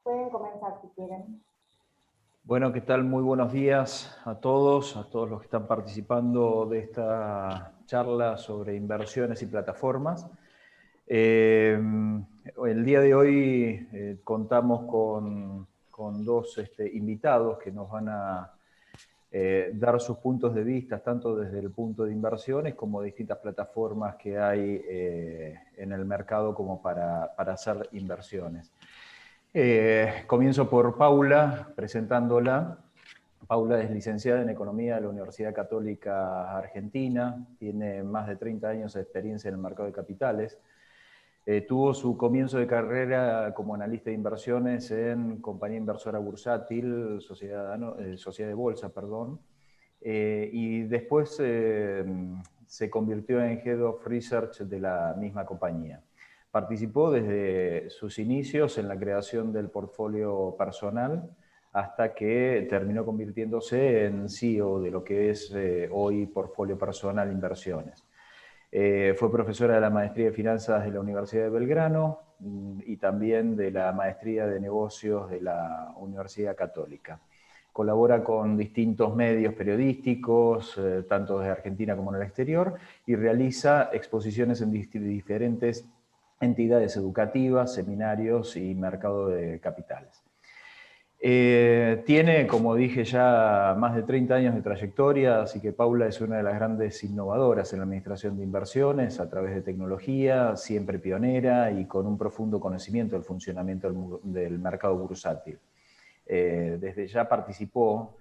Pueden comenzar si quieren. Bueno, ¿qué tal? Muy buenos días a todos los que están participando de esta charla sobre inversiones y plataformas. El día de hoy contamos con dos invitados que nos van a dar sus puntos de vista, tanto desde el punto de inversiones como de distintas plataformas que hay en el mercado como para hacer inversiones. Comienzo por Paula, presentándola. Paula es licenciada en Economía de la Universidad Católica Argentina, tiene más de 30 años de experiencia en el mercado de capitales. Tuvo su comienzo de carrera como analista de inversiones en Compañía Inversora Bursátil, Sociedad de Bolsa, perdón, y después se convirtió en Head of Research de la misma compañía. Participó desde sus inicios en la creación del portfolio personal hasta que terminó convirtiéndose en CEO de lo que es hoy Portfolio Personal Inversiones. Fue profesora de la Maestría de Finanzas de la Universidad de Belgrano y también de la Maestría de Negocios de la Universidad Católica. Colabora con distintos medios periodísticos, tanto de Argentina como en el exterior, y realiza exposiciones en diferentes entidades educativas, seminarios y mercado de capitales. Tiene, como dije ya, más de 30 años de trayectoria, así que Paula es una de las grandes innovadoras en la administración de inversiones a través de tecnología, siempre pionera y con un profundo conocimiento del funcionamiento del mercado bursátil. Desde ya participó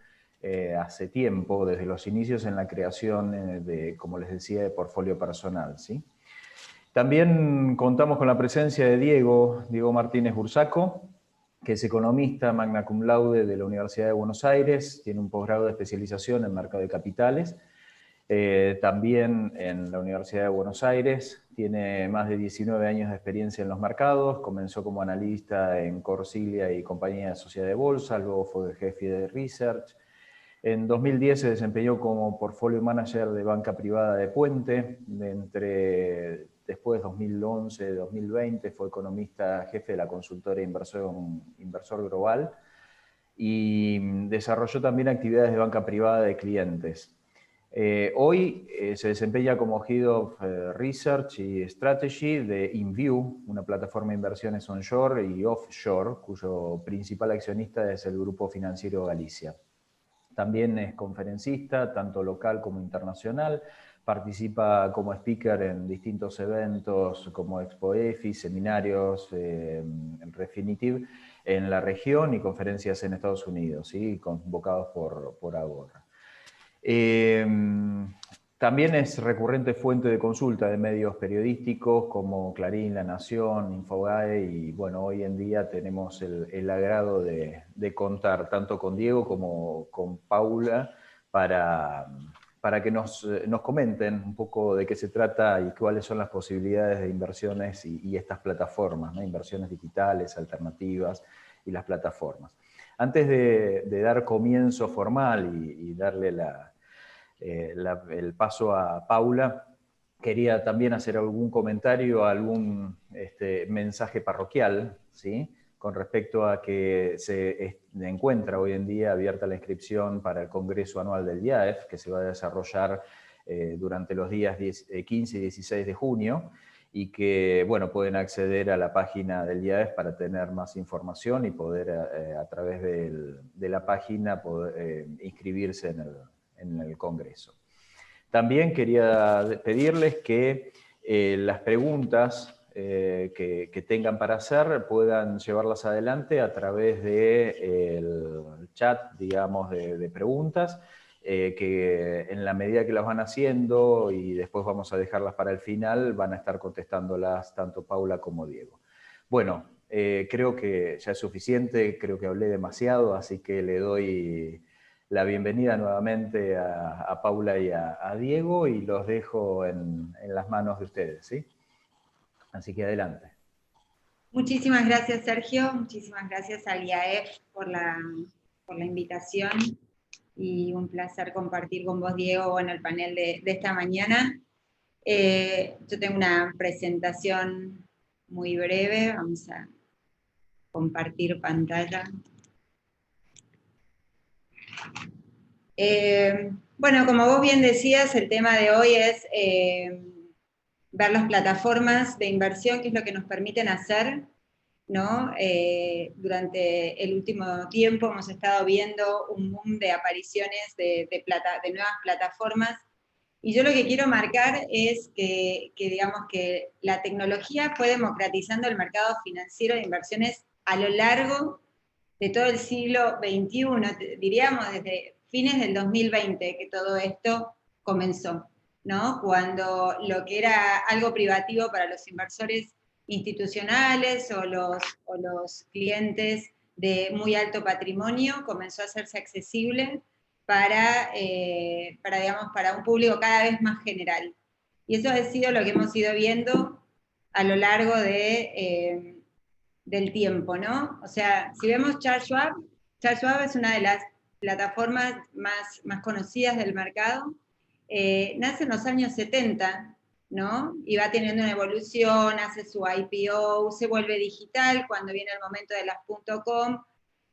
hace tiempo, desde los inicios en la creación de, como les decía, de portfolio personal, ¿sí? También contamos con la presencia de Diego Martínez Bursaco, que es economista magna cum laude de la Universidad de Buenos Aires, tiene un posgrado de especialización en mercado de capitales, también en la Universidad de Buenos Aires, tiene más de 19 años de experiencia en los mercados, comenzó como analista en Corsilia y Compañía de Sociedad de Bolsa, luego fue jefe de Research. En 2010 se desempeñó como portfolio manager de banca privada de Puente. Después, 2011-2020, fue economista jefe de la consultora Inversor Global y desarrolló también actividades de banca privada de clientes. Hoy se desempeña como Head of Research y Strategy de InView, una plataforma de inversiones onshore y offshore, cuyo principal accionista es el Grupo Financiero Galicia. También es conferencista, tanto local como internacional. Participa como speaker en distintos eventos como Expo EFI, seminarios en Refinitiv en la región y conferencias en Estados Unidos, ¿sí? Convocados por Agora. También es recurrente fuente de consulta de medios periodísticos como Clarín, La Nación, Infobae y bueno, hoy en día tenemos el agrado de contar tanto con Diego como con Paula para que nos comenten un poco de qué se trata y cuáles son las posibilidades de inversiones y estas plataformas, ¿no? Inversiones digitales, alternativas y las plataformas. Antes de dar comienzo formal y darle el paso a Paula, quería también hacer algún comentario, algún mensaje parroquial, ¿sí? Con respecto a que se encuentra hoy en día abierta la inscripción para el Congreso Anual del IAEF, que se va a desarrollar durante los días 15 y 16 de junio, y que, bueno, pueden acceder a la página del IAEF para tener más información y poder, a través de la página, poder inscribirse en el Congreso. También quería pedirles que las preguntas que tengan para hacer puedan llevarlas adelante a través del chat, digamos, de preguntas, que en la medida que las van haciendo y después vamos a dejarlas para el final, van a estar contestándolas tanto Paula como Diego. Bueno, creo que ya es suficiente, creo que hablé demasiado, así que le doy la bienvenida nuevamente a Paula y a Diego y los dejo en las manos de ustedes, ¿sí? Así que adelante. Muchísimas gracias, Sergio. Muchísimas gracias al IAEF por la invitación y un placer compartir con vos, Diego, en el panel de esta mañana. Yo tengo una presentación muy breve, vamos a compartir pantalla. Bueno, como vos bien decías, el tema de hoy es ver las plataformas de inversión, que es lo que nos permiten hacer, ¿no? Durante el último tiempo hemos estado viendo un boom de apariciones de nuevas plataformas, y yo lo que quiero marcar es que digamos que la tecnología fue democratizando el mercado financiero de inversiones a lo largo de todo el siglo XXI, diríamos desde fines del 2020 que todo esto comenzó, ¿no? Cuando lo que era algo privativo para los inversores institucionales o los clientes de muy alto patrimonio comenzó a hacerse accesible digamos, para un público cada vez más general. Y eso ha sido lo que hemos ido viendo a lo largo del tiempo, ¿no? O sea, si vemos Charles Schwab es una de las plataformas más conocidas del mercado. Nace en los años 70, ¿no? Y va teniendo una evolución, hace su IPO, se vuelve digital cuando viene el momento de las .com,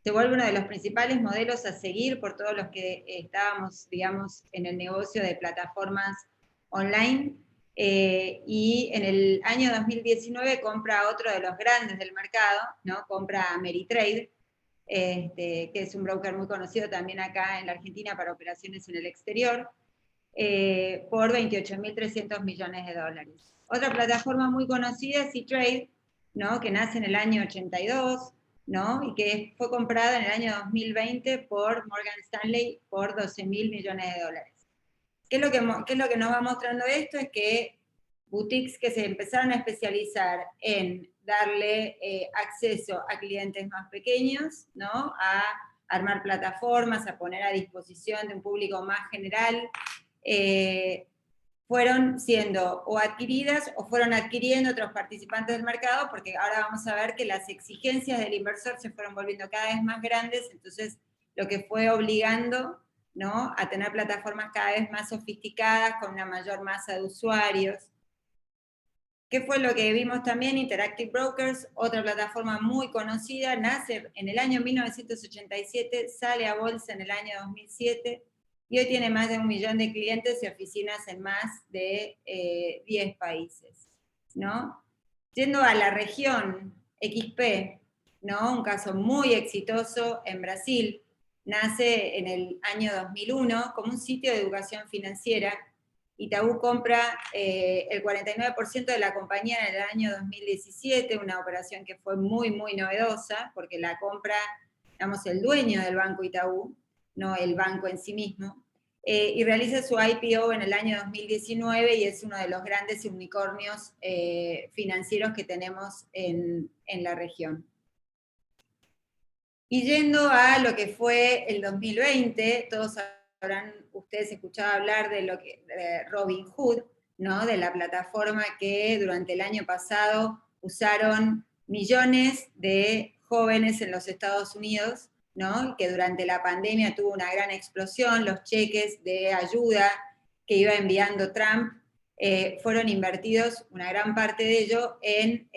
se vuelve uno de los principales modelos a seguir por todos los que estábamos, digamos, en el negocio de plataformas online. Y en el año 2019 compra otro de los grandes del mercado, ¿no? Compra Ameritrade, que es un broker muy conocido también acá en la Argentina para operaciones en el exterior, por 28.300 millones de dólares. Otra plataforma muy conocida es E-Trade, ¿no? Que nace en el año 82, ¿no? Y que fue comprada en el año 2020 por Morgan Stanley por 12.000 millones de dólares. ¿Qué es lo que nos va mostrando esto? Es que boutiques que se empezaron a especializar en darle acceso a clientes más pequeños, ¿no? A armar plataformas, a poner a disposición de un público más general, fueron siendo o adquiridas o fueron adquiriendo otros participantes del mercado, porque ahora vamos a ver que las exigencias del inversor se fueron volviendo cada vez más grandes, entonces lo que fue obligando, ¿no? A tener plataformas cada vez más sofisticadas, con una mayor masa de usuarios. ¿Qué fue lo que vimos también? Interactive Brokers, otra plataforma muy conocida, nace en el año 1987, sale a bolsa en el año 2007, y hoy tiene más de 1 millón de clientes y oficinas en más de 10 países, ¿no? Yendo a la región XP, ¿no? Un caso muy exitoso en Brasil, nace en el año 2001 como un sitio de educación financiera. Itaú compra el 49% de la compañía en el año 2017, una operación que fue muy, muy novedosa, porque la compra, digamos, el dueño del Banco Itaú, no el banco en sí mismo, y realiza su IPO en el año 2019 y es uno de los grandes unicornios financieros que tenemos en la región. Y yendo a lo que fue el 2020, todos habrán ustedes escuchado hablar de Robinhood, ¿no? De la plataforma que durante el año pasado usaron millones de jóvenes en los Estados Unidos, ¿no? Que durante la pandemia tuvo una gran explosión, los cheques de ayuda que iba enviando Trump fueron invertidos, una gran parte de ello, en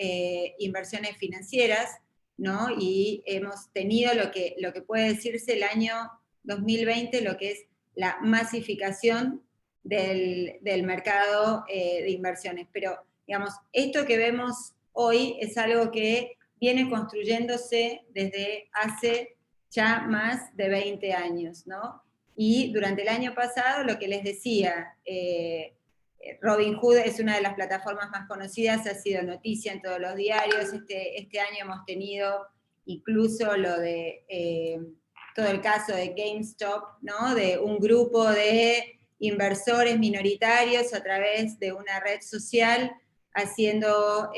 inversiones financieras, ¿no? Y hemos tenido lo que puede decirse el año 2020, lo que es la masificación del mercado de inversiones. Pero, digamos, esto que vemos hoy es algo que viene construyéndose desde hace ya más de 20 años, ¿no? Y durante el año pasado, lo que les decía, Robinhood es una de las plataformas más conocidas, ha sido noticia en todos los diarios. Este año hemos tenido incluso todo el caso de GameStop, ¿no? De un grupo de inversores minoritarios a través de una red social haciendo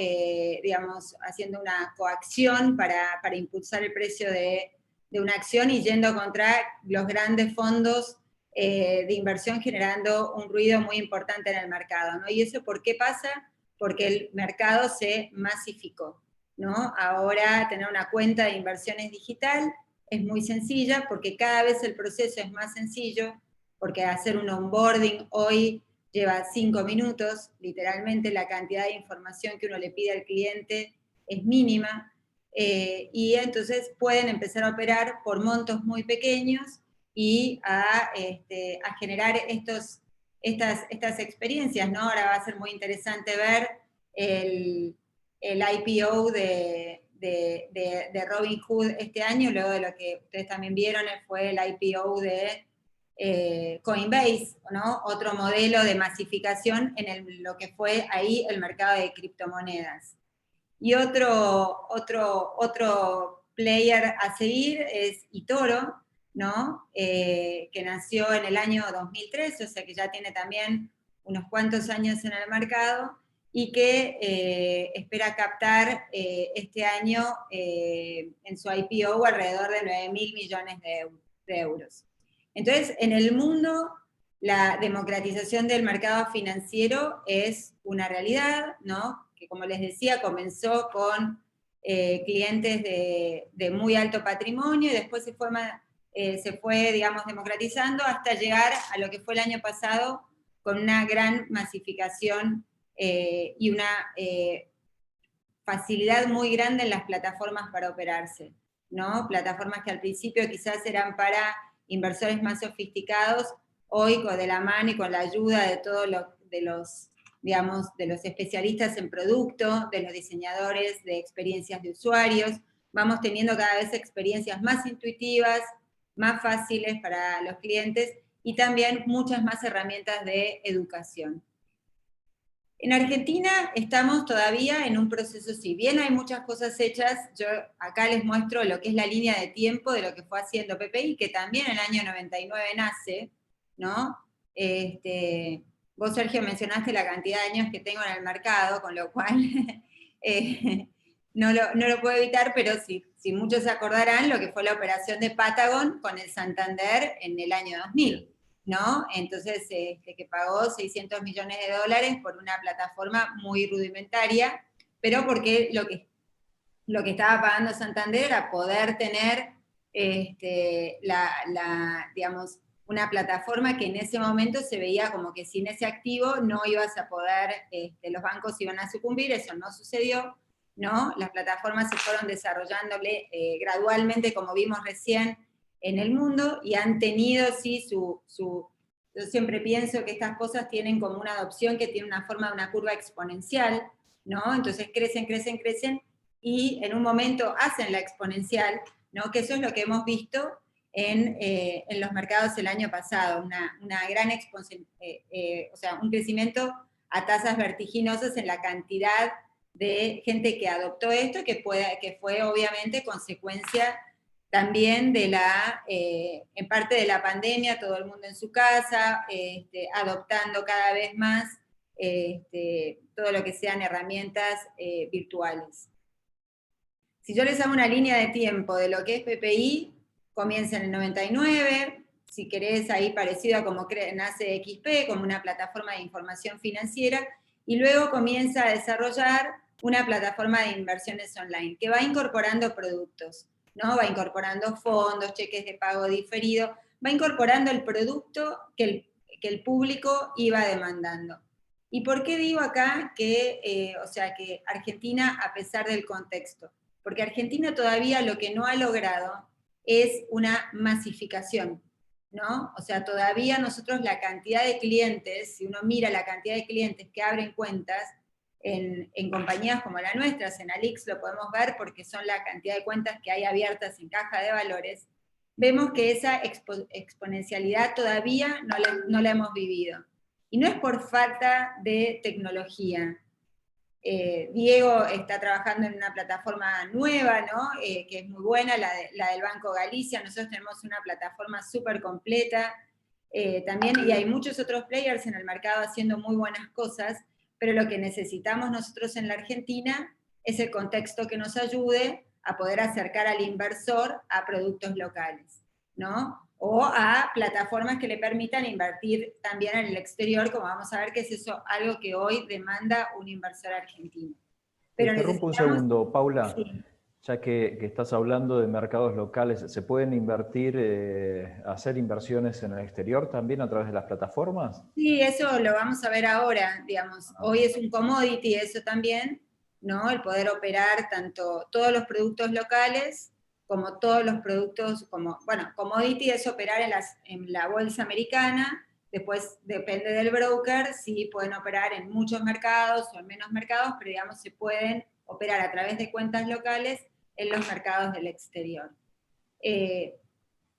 una coacción para impulsar el precio de una acción y yendo contra los grandes fondos de inversión, generando un ruido muy importante en el mercado, ¿no? ¿Y eso por qué pasa? Porque el mercado se masificó, ¿no? Ahora tener una cuenta de inversiones digital es muy sencilla, porque cada vez el proceso es más sencillo, porque hacer un onboarding hoy lleva 5 minutos, literalmente la cantidad de información que uno le pide al cliente es mínima. y entonces pueden empezar a operar por montos muy pequeños y a generar estas experiencias, ¿no? Ahora va a ser muy interesante ver el IPO de Robinhood este año, luego de lo que ustedes también vieron, fue el IPO de Coinbase, ¿no? Otro modelo de masificación en lo que fue ahí el mercado de criptomonedas. Y otro player a seguir es eToro, ¿no? Que nació en el año 2003, o sea que ya tiene también unos cuantos años en el mercado, y que espera captar este año en su IPO alrededor de 9.000 millones de euros. Entonces, en el mundo, la democratización del mercado financiero es una realidad, ¿no? Que como les decía, comenzó con clientes de muy alto patrimonio y después se fue, digamos, democratizando hasta llegar a lo que fue el año pasado con una gran masificación y una facilidad muy grande en las plataformas para operarse, ¿no? Plataformas que al principio quizás eran para inversores más sofisticados, hoy de la mano y con la ayuda de todos los especialistas en producto, de los diseñadores de experiencias de usuarios, vamos teniendo cada vez experiencias más intuitivas, más fáciles para los clientes y también muchas más herramientas de educación. En Argentina estamos todavía en un proceso, si bien hay muchas cosas hechas, yo acá les muestro lo que es la línea de tiempo de lo que fue haciendo PPI, que también en el año 99 nace, ¿no? Vos, Sergio, mencionaste la cantidad de años que tengo en el mercado, con lo cual no lo puedo evitar, pero si muchos se acordarán lo que fue la operación de Patagon con el Santander en el año 2000. ¿No? Entonces, que pagó 600 millones de dólares por una plataforma muy rudimentaria, pero porque lo que estaba pagando Santander era poder tener digamos, una plataforma que en ese momento se veía como que sin ese activo no ibas a poder, los bancos iban a sucumbir, eso no sucedió, ¿no? Las plataformas se fueron desarrollándole gradualmente, como vimos recién, en el mundo, y han tenido, sí, yo siempre pienso que estas cosas tienen como una adopción que tiene una forma de una curva exponencial, ¿no? Entonces crecen, crecen, crecen, y en un momento hacen la exponencial, ¿no? Que eso es lo que hemos visto en los mercados el año pasado, una gran o sea, un crecimiento a tasas vertiginosas en la cantidad de gente que adoptó esto, que fue obviamente consecuencia también en parte de la pandemia, todo el mundo en su casa, adoptando cada vez más todo lo que sean herramientas virtuales. Si yo les hago una línea de tiempo de lo que es PPI, comienza en el 99, si querés ahí parecido a como nace XP, como una plataforma de información financiera, y luego comienza a desarrollar una plataforma de inversiones online, que va incorporando productos, ¿no? Va incorporando fondos, cheques de pago diferido, va incorporando el producto que el público iba demandando. ¿Y por qué digo acá que Argentina, a pesar del contexto? Porque Argentina todavía lo que no ha logrado es una masificación, ¿no? O sea, todavía nosotros la cantidad de clientes, si uno mira la cantidad de clientes que abren cuentas en compañías como la nuestra, en Alix lo podemos ver porque son la cantidad de cuentas que hay abiertas en caja de valores, vemos que esa exponencialidad todavía no la hemos vivido. Y no es por falta de tecnología. Diego está trabajando en una plataforma nueva, ¿no? Que es muy buena, la del Banco Galicia. Nosotros tenemos una plataforma súper completa también, y hay muchos otros players en el mercado haciendo muy buenas cosas, pero lo que necesitamos nosotros en la Argentina es el contexto que nos ayude a poder acercar al inversor a productos locales, ¿no? O a plataformas que le permitan invertir también en el exterior, como vamos a ver que es eso algo que hoy demanda un inversor argentino. Pero interrumpo un segundo, Paula. Sí. Ya que estás hablando de mercados locales, ¿se pueden invertir, hacer inversiones en el exterior también a través de las plataformas? Sí, eso lo vamos a ver ahora, digamos. Hoy es un commodity eso también, ¿no? El poder operar tanto todos los productos locales como todos los productos, bueno, commodity es operar en la bolsa americana, después depende del broker, si pueden operar en muchos mercados o en menos mercados, pero digamos se pueden operar a través de cuentas locales en los mercados del exterior.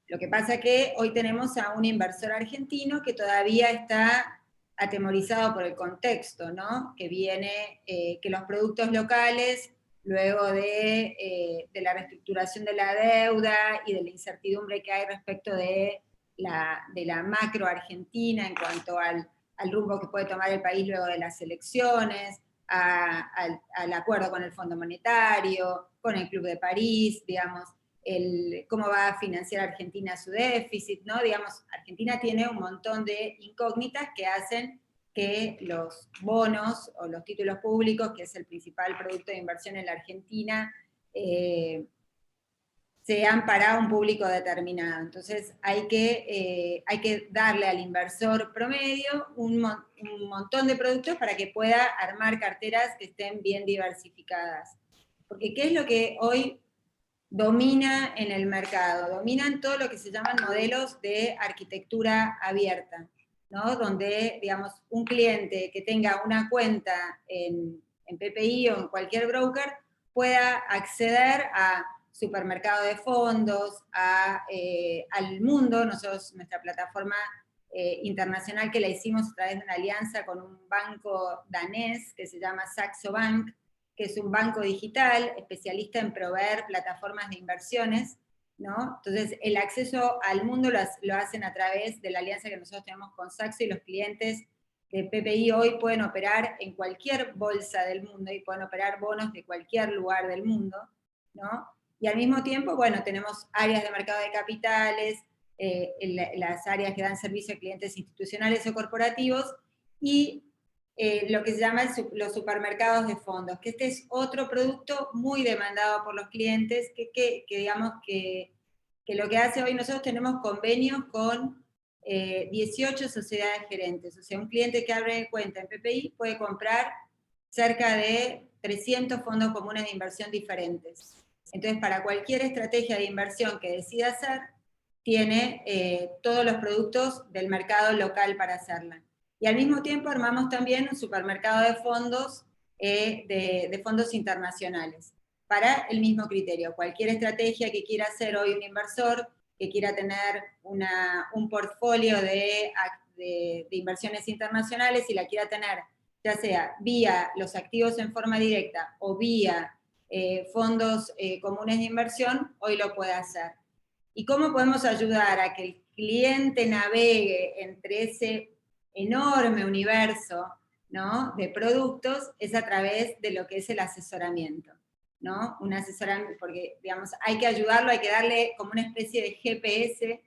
Lo que pasa que hoy tenemos a un inversor argentino que todavía está atemorizado por el contexto, ¿no? Que viene, que los productos locales, luego de la reestructuración de la deuda y de la incertidumbre que hay respecto de la macro argentina en cuanto al rumbo que puede tomar el país luego de las elecciones, al acuerdo con el Fondo Monetario, con el Club de París, digamos, cómo va a financiar Argentina su déficit, ¿no? Digamos, Argentina tiene un montón de incógnitas que hacen que los bonos o los títulos públicos, que es el principal producto de inversión en la Argentina, sean para un público determinado. Entonces hay que darle al inversor promedio un montón de productos para que pueda armar carteras que estén bien diversificadas. Porque ¿qué es lo que hoy domina en el mercado? Dominan todo lo que se llaman modelos de arquitectura abierta, ¿no? Donde, digamos, un cliente que tenga una cuenta en PPI o en cualquier broker pueda acceder a supermercado de fondos, al mundo. Nuestra plataforma internacional que la hicimos a través de una alianza con un banco danés que se llama Saxo Bank, que es un banco digital especialista en proveer plataformas de inversiones, ¿no? Entonces, el acceso al mundo lo hacen a través de la alianza que nosotros tenemos con Saxo, y los clientes de PPI hoy pueden operar en cualquier bolsa del mundo y pueden operar bonos de cualquier lugar del mundo, ¿no? Y al mismo tiempo, bueno, tenemos áreas de mercado de capitales, las áreas que dan servicio a clientes institucionales o corporativos, y lo que se llama los supermercados de fondos, que este es otro producto muy demandado por los clientes, que digamos que lo que hace hoy, nosotros tenemos convenios con 18 sociedades gerentes. O sea, un cliente que abre cuenta en PPI puede comprar cerca de 300 fondos comunes de inversión diferentes. Entonces, para cualquier estrategia de inversión que decida hacer, tiene todos los productos del mercado local para hacerla. Y al mismo tiempo armamos también un supermercado de fondos, de fondos internacionales, para el mismo criterio. Cualquier estrategia que quiera hacer hoy un inversor, que quiera tener un portfolio de inversiones internacionales y la quiera tener, ya sea vía los activos en forma directa o vía fondos comunes de inversión, hoy lo puede hacer. ¿Y cómo podemos ayudar a que el cliente navegue entre ese enorme universo, ¿no?, de productos? Es a través de lo que es el asesoramiento, ¿no? Un asesoramiento, porque, digamos, hay que ayudarlo, hay que darle como una especie de GPS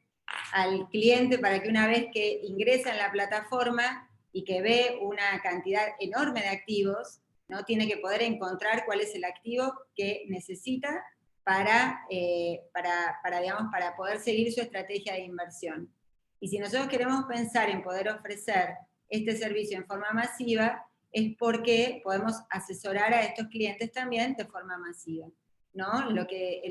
al cliente para que una vez que ingresa en la plataforma y que ve una cantidad enorme de activos, ¿no?, tiene que poder encontrar cuál es el activo que necesita digamos, para poder seguir su estrategia de inversión. Y si nosotros queremos pensar en poder ofrecer este servicio en forma masiva, es porque podemos asesorar a estos clientes también de forma masiva, ¿no? Que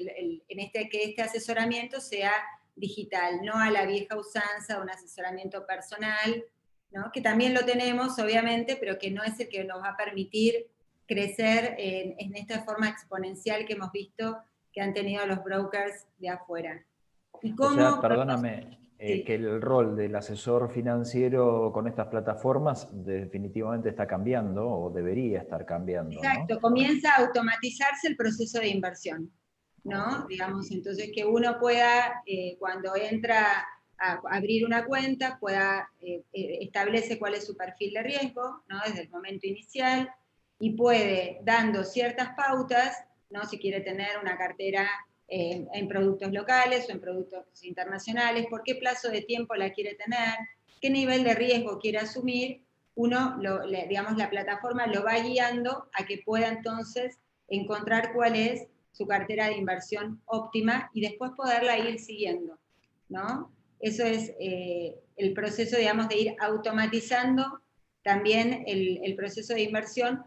este asesoramiento sea digital, no a la vieja usanza, un asesoramiento personal, ¿no?, que también lo tenemos, obviamente, pero que no es el que nos va a permitir crecer en esta forma exponencial que hemos visto que han tenido los brokers de afuera. ¿Y cómo? O sea, perdóname, sí, que el rol del asesor financiero con estas plataformas definitivamente está cambiando, o debería estar cambiando, exacto, ¿no? Comienza a automatizarse el proceso de inversión, ¿no? Okay. Digamos, entonces que uno pueda, cuando entra a abrir una cuenta, establece cuál es su perfil de riesgo, ¿no?, desde el momento inicial, y puede, dando ciertas pautas, ¿no?, si quiere tener una cartera en productos locales o en productos internacionales, por qué plazo de tiempo la quiere tener, qué nivel de riesgo quiere asumir, digamos, la plataforma lo va guiando a que pueda entonces encontrar cuál es su cartera de inversión óptima y después poderla ir siguiendo, ¿no? Eso es el proceso, digamos, de ir automatizando también el proceso de inversión,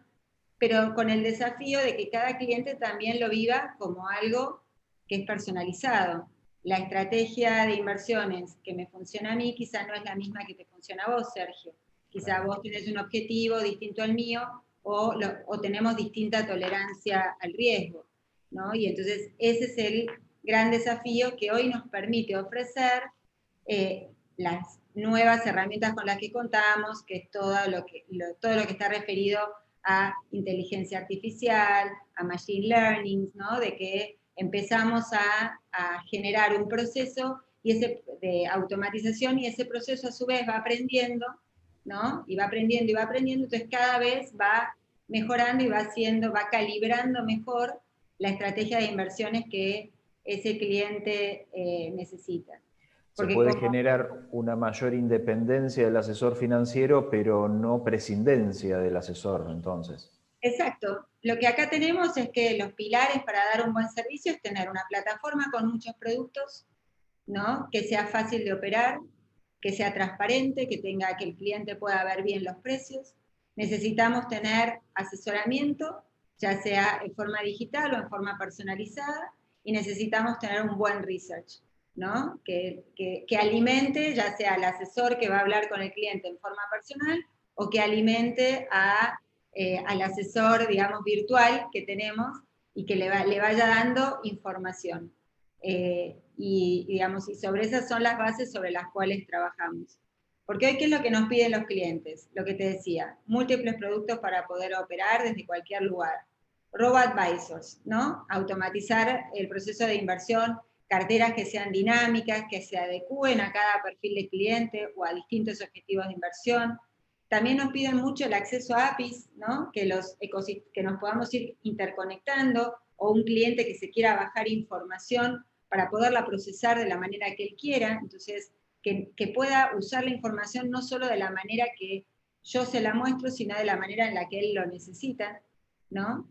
pero con el desafío de que cada cliente también lo viva como algo que es personalizado. La estrategia de inversiones que me funciona a mí quizá no es la misma que te funciona a vos, Sergio. Quizá vos tenés un objetivo distinto al mío o tenemos distinta tolerancia al riesgo, ¿no? Y entonces ese es el gran desafío que hoy nos permite ofrecer las nuevas herramientas con las que contamos, que es todo lo que está referido a inteligencia artificial, a machine learning, ¿no? De que empezamos a generar un proceso de automatización y ese proceso a su vez va aprendiendo, ¿no? Y va aprendiendo y va aprendiendo, entonces cada vez va mejorando y va calibrando mejor la estrategia de inversiones que ese cliente necesita. Se Porque puede generar una mayor independencia del asesor financiero, pero no prescindencia del asesor, entonces. Exacto. Lo que acá tenemos es que los pilares para dar un buen servicio es tener una plataforma con muchos productos, ¿no? Que sea fácil de operar, que sea transparente, que el cliente pueda ver bien los precios. Necesitamos tener asesoramiento, ya sea en forma digital o en forma personalizada, y necesitamos tener un buen research, ¿no? Que alimente, ya sea al asesor que va a hablar con el cliente en forma personal, o que alimente al asesor, digamos, virtual que tenemos, y que le vaya dando información. Digamos, y sobre esas son las bases sobre las cuales trabajamos. Porque hoy, ¿qué es lo que nos piden los clientes? Lo que te decía, múltiples productos para poder operar desde cualquier lugar. Robo-advisors, ¿no? Automatizar el proceso de inversión, carteras que sean dinámicas, que se adecúen a cada perfil de cliente o a distintos objetivos de inversión. También nos piden mucho el acceso a APIs, ¿no? Que nos podamos ir interconectando, o un cliente que se quiera bajar información para poderla procesar de la manera que él quiera, entonces que pueda usar la información no solo de la manera que yo se la muestro, sino de la manera en la que él lo necesita, ¿no?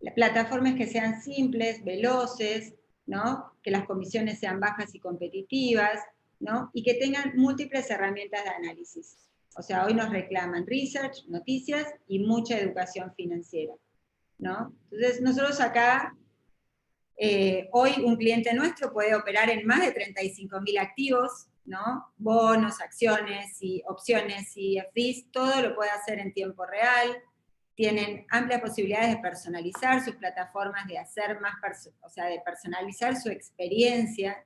Las plataformas que sean simples, veloces, ¿no? Que las comisiones sean bajas y competitivas, ¿no? Y que tengan múltiples herramientas de análisis. O sea, hoy nos reclaman research, noticias y mucha educación financiera, ¿no? Entonces, nosotros acá, hoy un cliente nuestro puede operar en más de 35.000 activos, ¿no? Bonos, acciones y opciones y FDs, todo lo puede hacer en tiempo real. Tienen amplias posibilidades de personalizar sus plataformas, de hacer más, de personalizar su experiencia,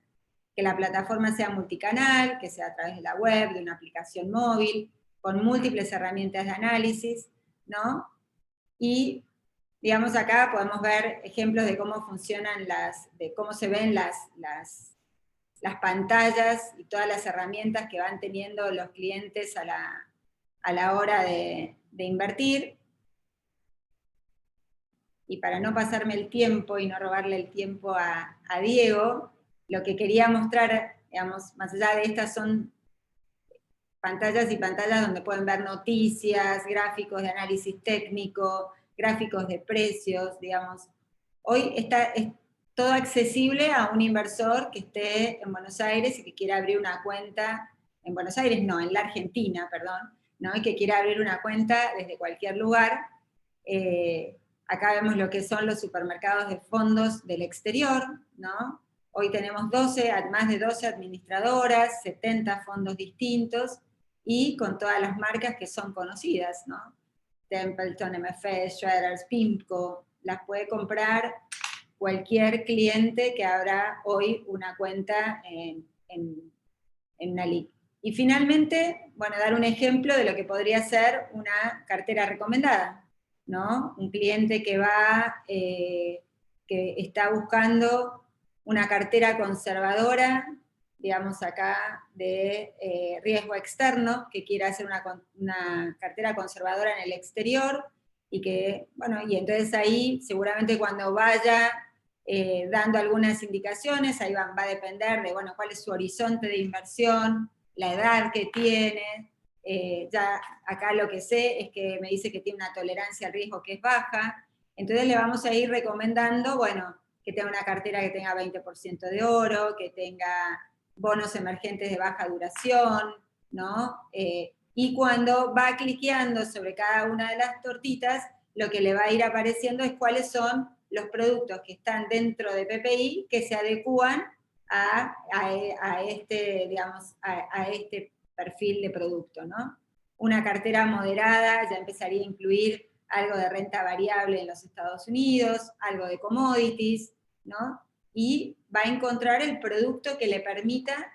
que la plataforma sea multicanal, que sea a través de la web, de una aplicación móvil, con múltiples herramientas de análisis, ¿no? Y, digamos, acá podemos ver ejemplos de cómo funcionan de cómo se ven las pantallas y todas las herramientas que van teniendo los clientes a la hora de invertir. Y para no pasarme el tiempo y no robarle el tiempo a Diego, lo que quería mostrar, digamos, más allá de estas, son pantallas y pantallas donde pueden ver noticias, gráficos de análisis técnico, gráficos de precios, digamos. Hoy es todo accesible a un inversor que esté en Buenos Aires y que quiera abrir una cuenta, en Buenos Aires no, en la Argentina, perdón, ¿no? Y que quiera abrir una cuenta desde cualquier lugar. Acá vemos lo que son los supermercados de fondos del exterior, ¿no? Hoy tenemos más de 12 administradoras, 70 fondos distintos, y con todas las marcas que son conocidas, ¿no? Templeton, MFS, Schroders, PIMCO, las puede comprar cualquier cliente que abra hoy una cuenta en una LIC. Y finalmente, bueno, dar un ejemplo de lo que podría ser una cartera recomendada, ¿no? Un cliente que está buscando una cartera conservadora, digamos acá, de riesgo externo, que quiera hacer una cartera conservadora en el exterior, y entonces ahí seguramente cuando vaya dando algunas indicaciones, ahí va a depender de, bueno, cuál es su horizonte de inversión, la edad que tiene. Ya acá lo que sé es que me dice que tiene una tolerancia al riesgo que es baja, entonces le vamos a ir recomendando, bueno, que tenga una cartera que tenga 20% de oro, que tenga bonos emergentes de baja duración, ¿no? Y cuando va cliqueando sobre cada una de las tortitas, lo que le va a ir apareciendo es cuáles son los productos que están dentro de PPI que se adecúan a este, digamos, a este perfil de producto, ¿no? Una cartera moderada ya empezaría a incluir algo de renta variable en los Estados Unidos, algo de commodities, ¿no? Y va a encontrar el producto que le permita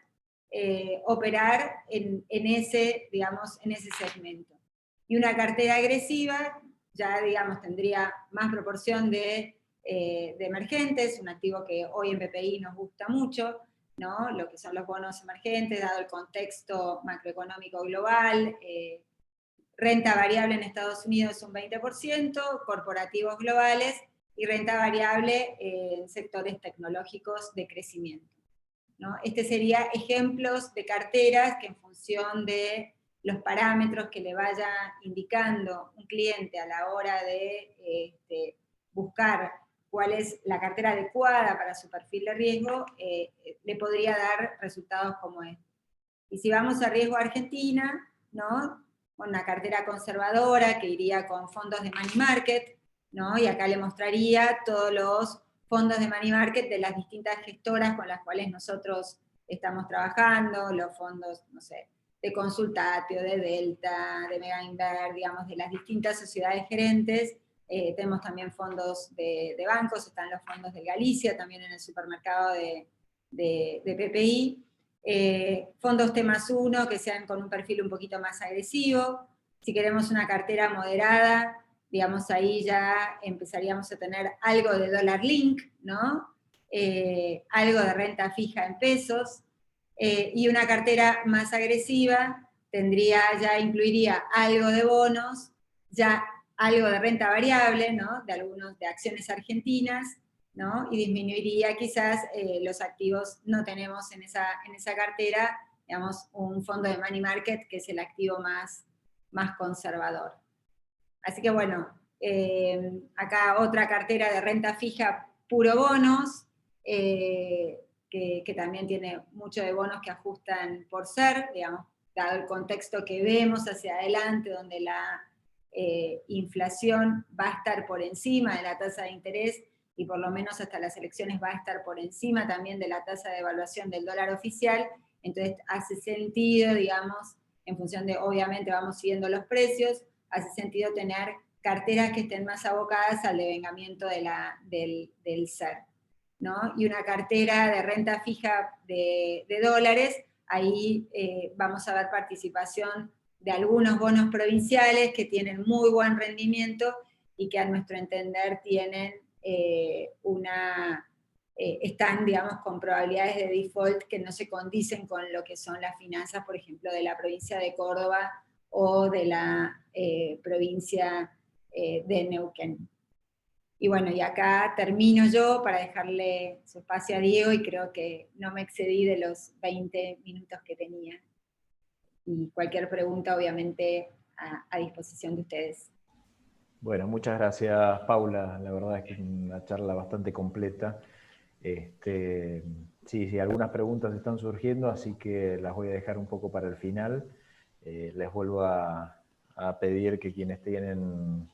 operar en ese, digamos, en ese segmento. Y una cartera agresiva ya, digamos, tendría más proporción de emergentes, un activo que hoy en PPI nos gusta mucho, ¿no? Lo que son los bonos emergentes, dado el contexto macroeconómico global, renta variable en Estados Unidos un 20%, corporativos globales y renta variable en sectores tecnológicos de crecimiento, ¿no? Este sería ejemplos de carteras que en función de los parámetros que le vaya indicando un cliente a la hora de buscar cuál es la cartera adecuada para su perfil de riesgo, le podría dar resultados como este. Y si vamos a riesgo Argentina, ¿no? Una cartera conservadora que iría con fondos de money market, ¿no? Y acá le mostraría todos los fondos de money market de las distintas gestoras con las cuales nosotros estamos trabajando, los fondos, no sé, de Consultatio, de Delta, de Megainver, digamos, de las distintas sociedades gerentes. Tenemos también fondos de bancos, están los fondos de Galicia, también en el supermercado de PPI. Fondos T+1 que sean con un perfil un poquito más agresivo. Si queremos una cartera moderada, digamos, ahí ya empezaríamos a tener algo de dólar link, ¿no? Algo de renta fija en pesos, y una cartera más agresiva ya incluiría algo de bonos, ya algo de renta variable, ¿no? De acciones argentinas, ¿no? Y disminuiría quizás los activos, no tenemos en esa cartera, digamos, un fondo de money market que es el activo más conservador. Así que bueno, acá otra cartera de renta fija puro bonos, que también tiene mucho de bonos que ajustan por ser, digamos, dado el contexto que vemos hacia adelante, donde la inflación va a estar por encima de la tasa de interés, y por lo menos hasta las elecciones va a estar por encima también de la tasa de evaluación del dólar oficial, entonces hace sentido, digamos, en función de, obviamente vamos siguiendo los precios, hace sentido tener carteras que estén más abocadas al devengamiento del ser, ¿no? Y una cartera de renta fija de dólares, ahí vamos a ver participación de algunos bonos provinciales que tienen muy buen rendimiento y que a nuestro entender tienen están, digamos, con probabilidades de default que no se condicen con lo que son las finanzas, por ejemplo, de la provincia de Córdoba o de la provincia de Neuquén. Y bueno, y acá termino yo para dejarle su espacio a Diego, y creo que no me excedí de los 20 minutos que tenía. Y cualquier pregunta, obviamente, a disposición de ustedes. Bueno, muchas gracias, Paula. La verdad es que es una charla bastante completa. Sí, algunas preguntas están surgiendo, así que las voy a dejar un poco para el final. Les vuelvo a pedir que quienes tienen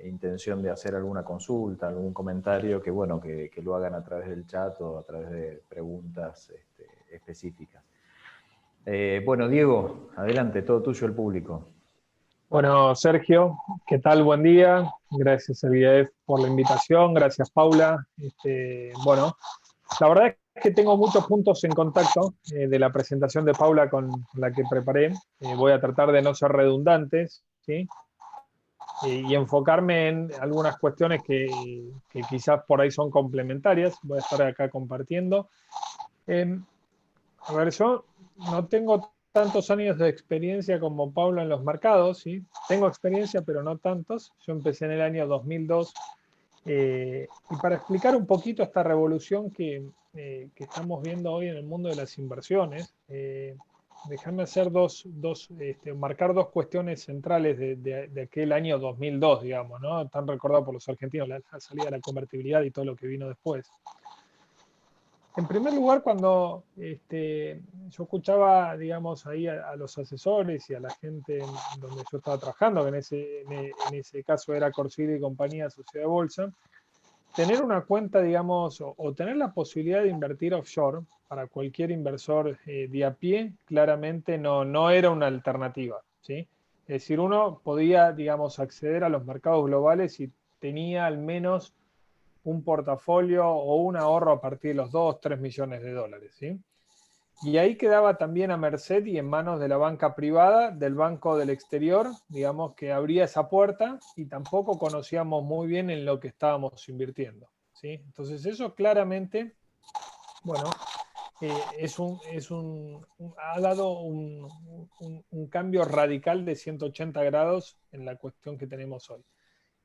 intención de hacer alguna consulta, algún comentario, que bueno, que lo hagan a través del chat o a través de preguntas específicas. Bueno, Diego, adelante, todo tuyo, el público. Bueno, Sergio, ¿qué tal? Buen día. Gracias a VIAF por la invitación. Gracias, Paula. Bueno, la verdad es que tengo muchos puntos en contacto de la presentación de Paula con la que preparé. Voy a tratar de no ser redundantes, ¿sí? Y enfocarme en algunas cuestiones que quizás por ahí son complementarias. Voy a estar acá compartiendo. A ver, yo no tengo tantos años de experiencia como Paula en los mercados, ¿sí? Tengo experiencia, pero no tantos. Yo empecé en el año 2002. Y para explicar un poquito esta revolución que estamos viendo hoy en el mundo de las inversiones, déjame hacer marcar dos cuestiones centrales de aquel año 2002, digamos, ¿no? Tan recordado por los argentinos, la salida de la convertibilidad y todo lo que vino después. En primer lugar, cuando yo escuchaba, digamos, ahí a los asesores y a la gente en donde yo estaba trabajando, que en ese caso era Corsil y compañía, sociedad de bolsa, tener una cuenta, digamos, o tener la posibilidad de invertir offshore para cualquier inversor de a pie, claramente no era una alternativa, ¿sí? Es decir, uno podía, digamos, acceder a los mercados globales si tenía al menos un portafolio o un ahorro a partir de los 2, 3 millones de dólares, ¿sí? Y ahí quedaba también a merced y en manos de la banca privada, del Banco del Exterior, digamos, que abría esa puerta y tampoco conocíamos muy bien en lo que estábamos invirtiendo, ¿sí? Entonces eso claramente, bueno, ha dado un cambio radical de 180 grados en la cuestión que tenemos hoy.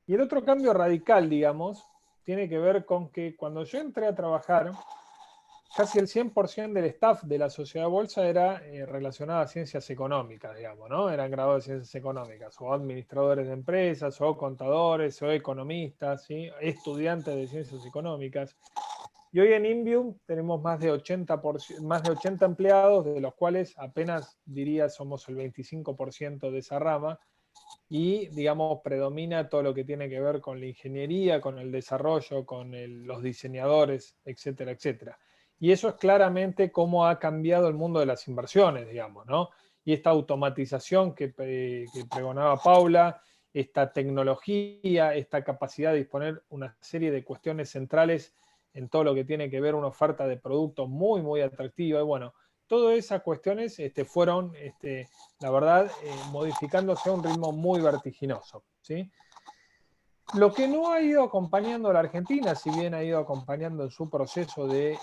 Y el otro cambio radical, digamos, tiene que ver con que cuando yo entré a trabajar, casi el 100% del staff de la sociedad bolsa era relacionado a ciencias económicas, digamos, ¿no? Eran graduados de ciencias económicas, o administradores de empresas, o contadores, o economistas, ¿sí? Estudiantes de ciencias económicas. Y hoy en Invium tenemos más de 80 empleados, de los cuales apenas diría somos el 25% de esa rama, y digamos predomina todo lo que tiene que ver con la ingeniería, con el desarrollo, con los diseñadores, etcétera, etcétera. Y eso es claramente cómo ha cambiado el mundo de las inversiones, digamos, ¿no? Y esta automatización que pregonaba Paula, esta tecnología, esta capacidad de disponer una serie de cuestiones centrales en todo lo que tiene que ver una oferta de productos muy, muy atractiva. Y bueno, todas esas cuestiones fueron, la verdad, modificándose a un ritmo muy vertiginoso, ¿sí? Lo que no ha ido acompañando a la Argentina, si bien ha ido acompañando en su proceso de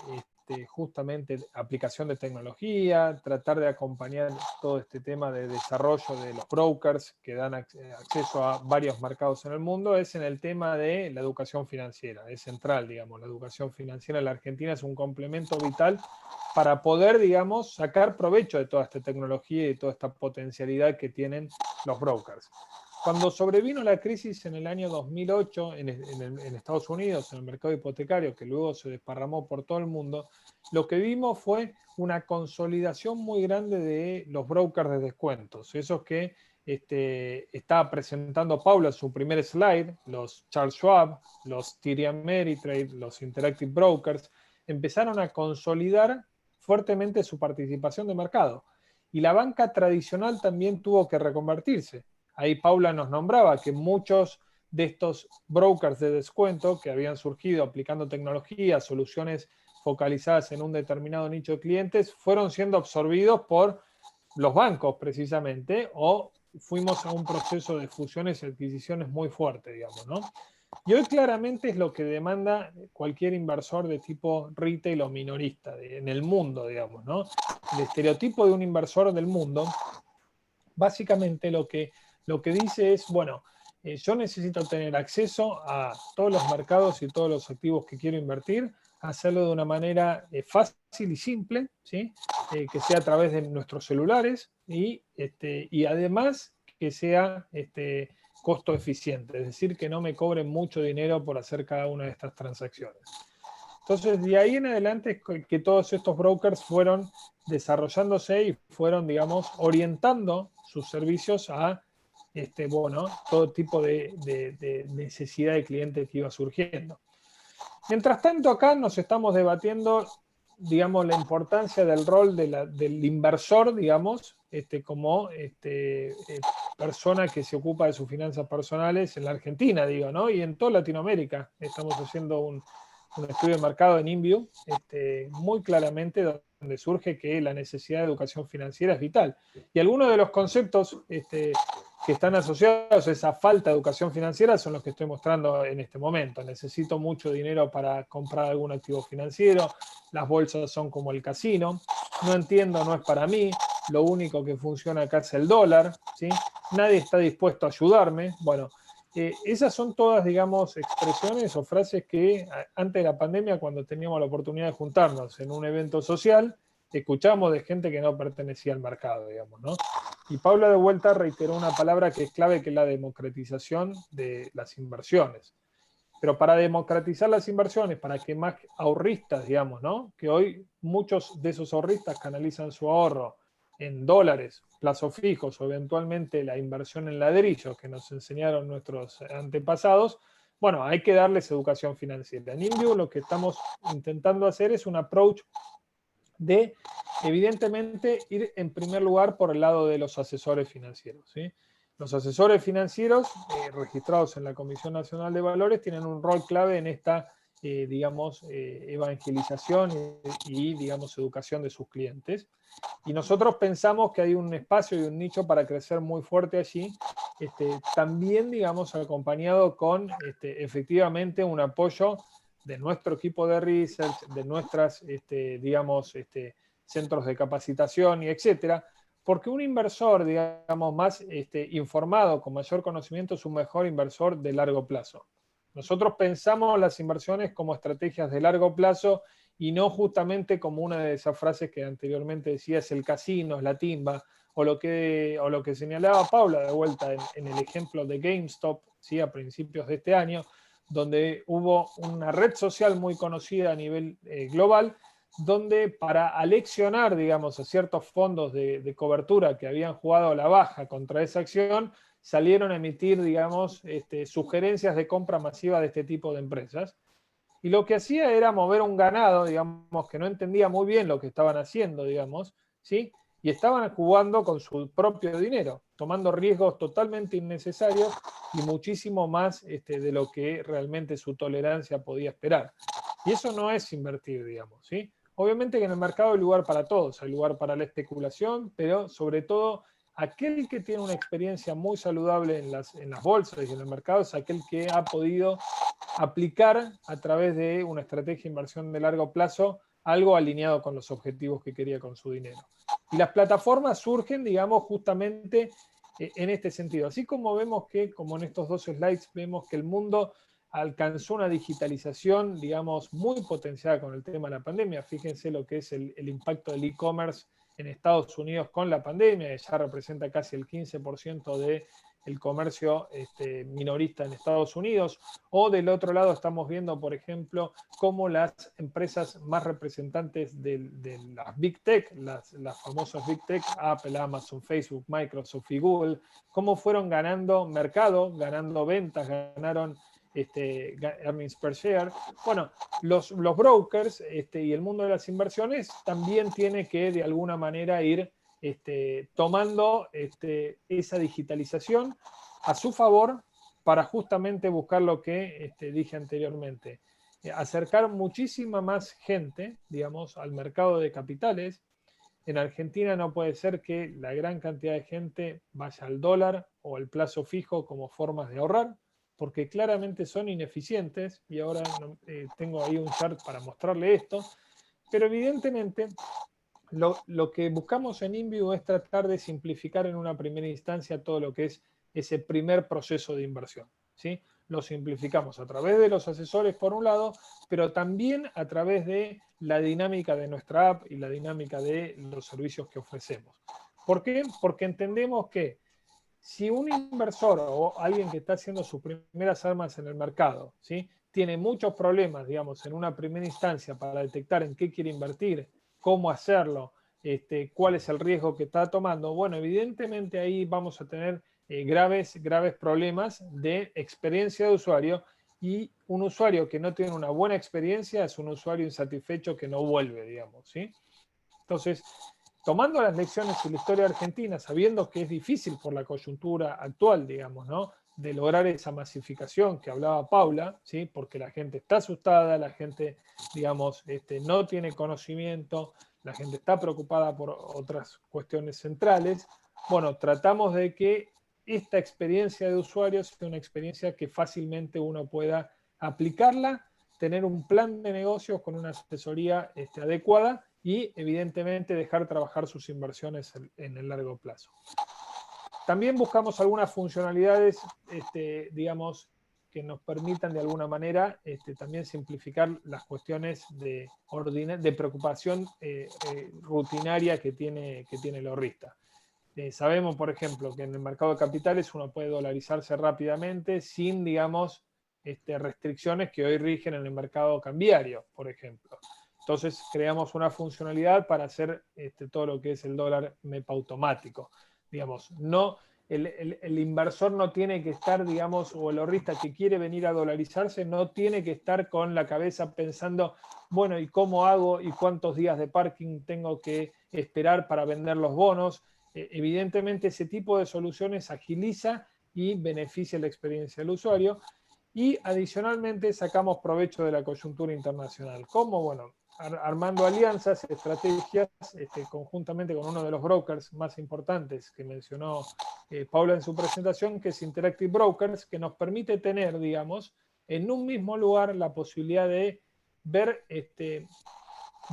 justamente aplicación de tecnología, tratar de acompañar todo este tema de desarrollo de los brokers que dan acceso a varios mercados en el mundo, es en el tema de la educación financiera. Es central, digamos, la educación financiera en la Argentina es un complemento vital para poder, digamos, sacar provecho de toda esta tecnología y de toda esta potencialidad que tienen los brokers. Cuando sobrevino la crisis en el año 2008 en Estados Unidos, en el mercado hipotecario, que luego se desparramó por todo el mundo, lo que vimos fue una consolidación muy grande de los brokers de descuentos. Esos que estaba presentando Paula en su primer slide, los Charles Schwab, los TD Ameritrade, los Interactive Brokers, empezaron a consolidar fuertemente su participación de mercado. Y la banca tradicional también tuvo que reconvertirse. Ahí Paula nos nombraba que muchos de estos brokers de descuento que habían surgido aplicando tecnología, soluciones focalizadas en un determinado nicho de clientes, fueron siendo absorbidos por los bancos precisamente, o fuimos a un proceso de fusiones y adquisiciones muy fuerte, digamos, ¿no? Y hoy claramente es lo que demanda cualquier inversor de tipo retail o minorista en el mundo, digamos, ¿no? El estereotipo de un inversor del mundo, básicamente lo que dice es, bueno, yo necesito tener acceso a todos los mercados y todos los activos que quiero invertir, hacerlo de una manera fácil y simple, ¿sí? Que sea a través de nuestros celulares y además que sea costo eficiente, es decir, que no me cobren mucho dinero por hacer cada una de estas transacciones. Entonces, de ahí en adelante que todos estos brokers fueron desarrollándose y fueron, digamos, orientando sus servicios a bueno, todo tipo de necesidad de cliente que iba surgiendo. Mientras tanto, acá nos estamos debatiendo, digamos, la importancia del rol del inversor, digamos, como persona que se ocupa de sus finanzas personales en la Argentina, digo, ¿no? Y en toda Latinoamérica. Estamos haciendo un estudio de mercado en Invium, muy claramente donde surge que la necesidad de educación financiera es vital. Y algunos de los conceptos que están asociados a esa falta de educación financiera son los que estoy mostrando en este momento. Necesito mucho dinero para comprar algún activo financiero, las bolsas son como el casino, no entiendo, no es para mí, lo único que funciona acá es el dólar, ¿sí? Nadie está dispuesto a ayudarme. Bueno, esas son todas, digamos, expresiones o frases que antes de la pandemia, cuando teníamos la oportunidad de juntarnos en un evento social, escuchamos de gente que no pertenecía al mercado, digamos, ¿no? Y Paula de vuelta reiteró una palabra que es clave, que es la democratización de las inversiones. pero para democratizar las inversiones, para que más ahorristas, digamos, ¿no? Que hoy muchos de esos ahorristas canalizan su ahorro en dólares, plazos fijos o eventualmente la inversión en ladrillos que nos enseñaron nuestros antepasados, bueno, hay que darles educación financiera. En Inview lo que estamos intentando hacer es un approach de, evidentemente, ir en primer lugar por el lado de los asesores financieros, ¿sí? Los asesores financieros registrados en la Comisión Nacional de Valores tienen un rol clave en esta, digamos, evangelización y, digamos, educación de sus clientes. Y nosotros pensamos que hay un espacio y un nicho para crecer muy fuerte allí, también, digamos, acompañado con efectivamente un apoyo de nuestro equipo de research, de nuestras, digamos, centros de capacitación y etcétera, porque un inversor, digamos, más informado, con mayor conocimiento, es un mejor inversor de largo plazo. Nosotros pensamos las inversiones como estrategias de largo plazo y no justamente como una de esas frases que anteriormente decía es el casino, es la timba, o lo que señalaba Paula de vuelta en el ejemplo de GameStop, ¿sí? A principios de este año, donde hubo una red social muy conocida a nivel global, donde para aleccionar, digamos, a ciertos fondos de cobertura que habían jugado a la baja contra esa acción, salieron a emitir, digamos, sugerencias de compra masiva de este tipo de empresas. Y lo que hacía era mover un ganado, digamos, que no entendía muy bien lo que estaban haciendo, digamos, ¿sí? Y estaban jugando con su propio dinero, tomando riesgos totalmente innecesarios y muchísimo más de lo que realmente su tolerancia podía esperar. Y eso no es invertir, digamos, ¿sí? Obviamente que en el mercado hay lugar para todos, hay lugar para la especulación, pero sobre todo aquel que tiene una experiencia muy saludable en las bolsas y en el mercado es aquel que ha podido aplicar a través de una estrategia de inversión de largo plazo algo alineado con los objetivos que quería con su dinero. Y las plataformas surgen, digamos, justamente en este sentido. Así como vemos que, como en estos dos slides, vemos que el mundo alcanzó una digitalización, digamos, muy potenciada con el tema de la pandemia. Fíjense lo que es el impacto del e-commerce en Estados Unidos con la pandemia, ya representa casi el 15% del comercio minorista en Estados Unidos. O del otro lado estamos viendo, por ejemplo, cómo las empresas más representantes de las Big Tech, las famosas Big Tech, Apple, Amazon, Facebook, Microsoft y Google, cómo fueron ganando mercado, ganando ventas, ganaron earnings per share. Bueno, los brokers y el mundo de las inversiones también tiene que de alguna manera ir tomando esa digitalización a su favor para justamente buscar lo que dije anteriormente, acercar muchísima más gente, digamos, al mercado de capitales. En Argentina no puede ser que la gran cantidad de gente vaya al dólar o al plazo fijo como formas de ahorrar, porque claramente son ineficientes, y ahora tengo ahí un chart para mostrarle esto, pero evidentemente lo que buscamos en Inview es tratar de simplificar en una primera instancia todo lo que es ese primer proceso de inversión, ¿sí? Lo simplificamos a través de los asesores por un lado, pero también a través de la dinámica de nuestra app y la dinámica de los servicios que ofrecemos. ¿Por qué? Porque entendemos que si un inversor o alguien que está haciendo sus primeras armas en el mercado, ¿sí?, tiene muchos problemas, digamos, en una primera instancia para detectar en qué quiere invertir, cómo hacerlo, cuál es el riesgo que está tomando, bueno, evidentemente ahí vamos a tener graves problemas de experiencia de usuario, y un usuario que no tiene una buena experiencia es un usuario insatisfecho que no vuelve, digamos, ¿sí? Entonces, tomando las lecciones de la historia argentina, sabiendo que es difícil por la coyuntura actual, digamos, ¿no?, de lograr esa masificación que hablaba Paula, ¿sí?, porque la gente está asustada, la gente, digamos, no tiene conocimiento, la gente está preocupada por otras cuestiones centrales. Bueno, tratamos de que esta experiencia de usuario sea una experiencia que fácilmente uno pueda aplicarla, tener un plan de negocios con una asesoría adecuada y evidentemente dejar trabajar sus inversiones en el largo plazo. También buscamos algunas funcionalidades, digamos, que nos permitan de alguna manera también simplificar las cuestiones de preocupación rutinaria que tiene el ahorrista. Sabemos, por ejemplo, que en el mercado de capitales uno puede dolarizarse rápidamente sin, digamos, restricciones que hoy rigen en el mercado cambiario, por ejemplo. Entonces creamos una funcionalidad para hacer todo lo que es el dólar MEP automático. Digamos, no, el inversor no tiene que estar, digamos, o el ahorrista que quiere venir a dolarizarse no tiene que estar con la cabeza pensando, bueno, ¿y cómo hago? ¿Y cuántos días de parking tengo que esperar para vender los bonos? Evidentemente ese tipo de soluciones agiliza y beneficia la experiencia del usuario. Y adicionalmente sacamos provecho de la coyuntura internacional. ¿Cómo? Bueno, armando alianzas, estrategias, conjuntamente con uno de los brokers más importantes que mencionó Paula en su presentación, que es Interactive Brokers, que nos permite tener, digamos, en un mismo lugar la posibilidad de ver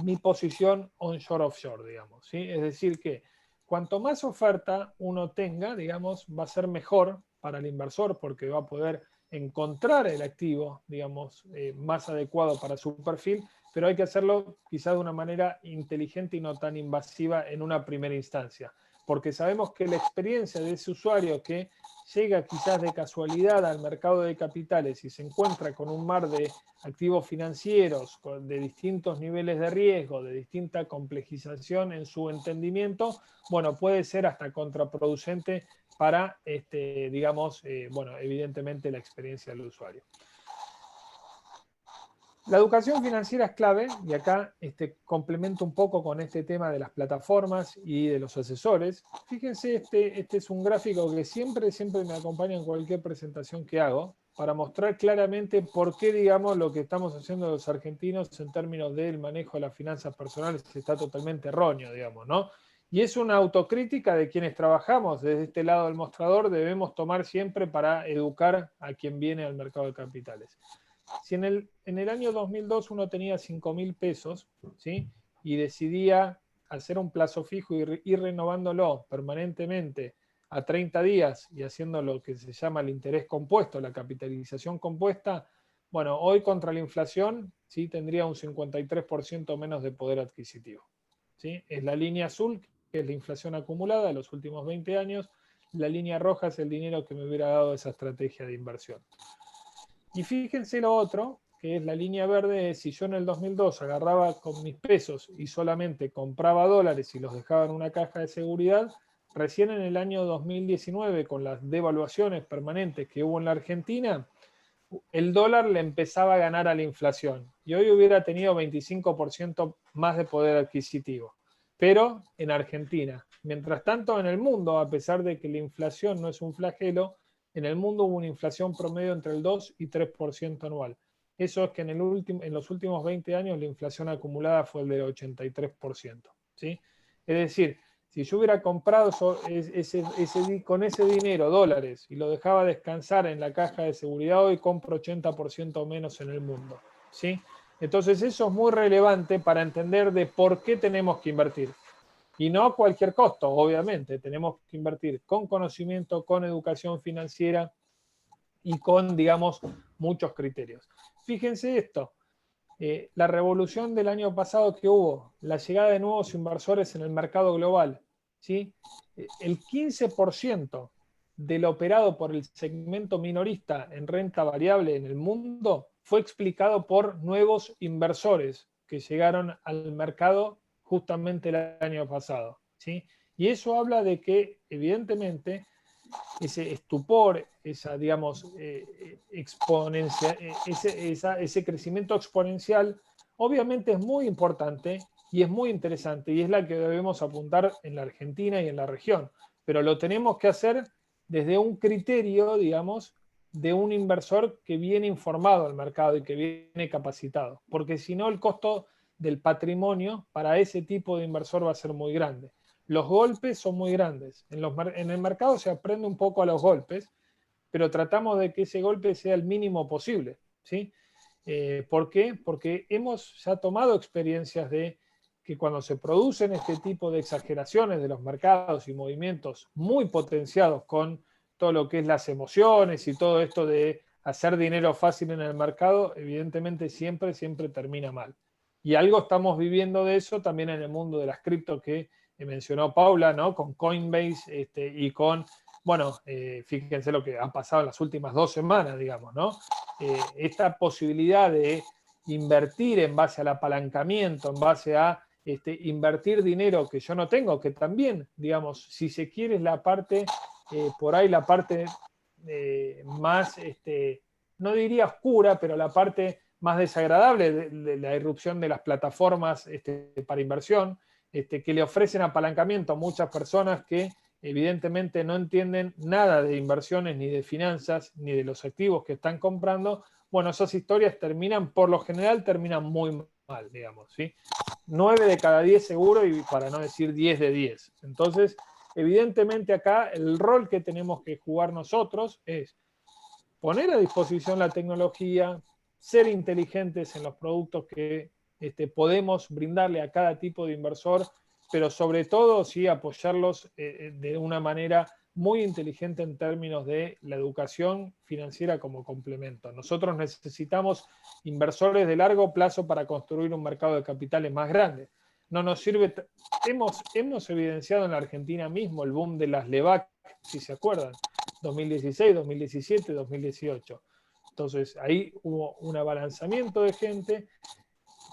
mi posición onshore-offshore, digamos, ¿sí? Es decir que cuanto más oferta uno tenga, digamos, va a ser mejor para el inversor porque va a poder encontrar el activo, digamos, más adecuado para su perfil, pero hay que hacerlo quizás de una manera inteligente y no tan invasiva en una primera instancia, porque sabemos que la experiencia de ese usuario que llega quizás de casualidad al mercado de capitales y se encuentra con un mar de activos financieros de distintos niveles de riesgo, de distinta complejización en su entendimiento, bueno, puede ser hasta contraproducente para, digamos, bueno, evidentemente la experiencia del usuario. La educación financiera es clave, y acá complemento un poco con este tema de las plataformas y de los asesores. Fíjense, este es un gráfico que siempre me acompaña en cualquier presentación que hago, para mostrar claramente por qué, digamos, lo que estamos haciendo los argentinos en términos del manejo de las finanzas personales está totalmente erróneo, digamos, ¿no? Y es una autocrítica de quienes trabajamos desde este lado del mostrador, debemos tomar siempre para educar a quien viene al mercado de capitales. Si en el año 2002 uno tenía 5.000 pesos, ¿sí? Y decidía hacer un plazo fijo y ir renovándolo permanentemente a 30 días y haciendo lo que se llama el interés compuesto, la capitalización compuesta, bueno, hoy contra la inflación sí tendría un 53% menos de poder adquisitivo, ¿sí? Es la línea azul, que es la inflación acumulada de los últimos 20 años, la línea roja es el dinero que me hubiera dado esa estrategia de inversión. Y fíjense lo otro, que es la línea verde, si yo en el 2002 agarraba con mis pesos y solamente compraba dólares y los dejaba en una caja de seguridad, recién en el año 2019, con las devaluaciones permanentes que hubo en la Argentina, el dólar le empezaba a ganar a la inflación y hoy hubiera tenido 25% más de poder adquisitivo, pero en Argentina. Mientras tanto, en el mundo, a pesar de que la inflación no es un flagelo, en el mundo hubo una inflación promedio entre el 2 y 3% anual. Eso es que en los últimos 20 años la inflación acumulada fue el del 83%. ¿Sí? Es decir, si yo hubiera comprado con ese dinero dólares y lo dejaba descansar en la caja de seguridad, hoy compro 80% menos en el mundo, ¿sí? Entonces eso es muy relevante para entender de por qué tenemos que invertir. Y no a cualquier costo, obviamente. Tenemos que invertir con conocimiento, con educación financiera y con, digamos, muchos criterios. Fíjense esto. La revolución del año pasado que hubo, la llegada de nuevos inversores en el mercado global, ¿sí? El 15% del operado por el segmento minorista en renta variable en el mundo fue explicado por nuevos inversores que llegaron al mercado justamente el año pasado, ¿sí? Y eso habla de que, evidentemente, ese estupor, esa, digamos, exponencial, ese crecimiento exponencial, obviamente es muy importante y es muy interesante y es la que debemos apuntar en la Argentina y en la región, pero lo tenemos que hacer desde un criterio, digamos, de un inversor que viene informado al mercado y que viene capacitado, porque si no el costo del patrimonio para ese tipo de inversor va a ser muy grande. Los golpes son muy grandes. En el mercado se aprende un poco a los golpes, pero tratamos de que ese golpe sea el mínimo posible, ¿sí? ¿Por qué? Porque hemos ya tomado experiencias de que cuando se producen este tipo de exageraciones de los mercados y movimientos muy potenciados con todo lo que es las emociones y todo esto de hacer dinero fácil en el mercado, evidentemente siempre termina mal. Y algo estamos viviendo de eso también en el mundo de las cripto que mencionó Paula, ¿no? Con Coinbase y con bueno, fíjense lo que ha pasado en las últimas 2 semanas, digamos, ¿no? Esta posibilidad de invertir en base al apalancamiento, en base a invertir dinero que yo no tengo, que también, digamos, si se quiere es la parte, por ahí la parte más, no diría oscura, pero la parte más desagradable de la irrupción de las plataformas para inversión, que le ofrecen apalancamiento a muchas personas que evidentemente no entienden nada de inversiones, ni de finanzas, ni de los activos que están comprando. Bueno, esas historias terminan, por lo general, terminan muy mal, digamos, ¿sí? 9 de cada 10 seguro, y para no decir 10 de 10. Entonces, evidentemente acá el rol que tenemos que jugar nosotros es poner a disposición la tecnología, ser inteligentes en los productos que podemos brindarle a cada tipo de inversor, pero sobre todo sí apoyarlos de una manera muy inteligente en términos de la educación financiera como complemento. Nosotros necesitamos inversores de largo plazo para construir un mercado de capitales más grande. No nos sirve, hemos evidenciado en la Argentina mismo el boom de las LEVAC, si se acuerdan, 2016, 2017, 2018. Entonces ahí hubo un abalanzamiento de gente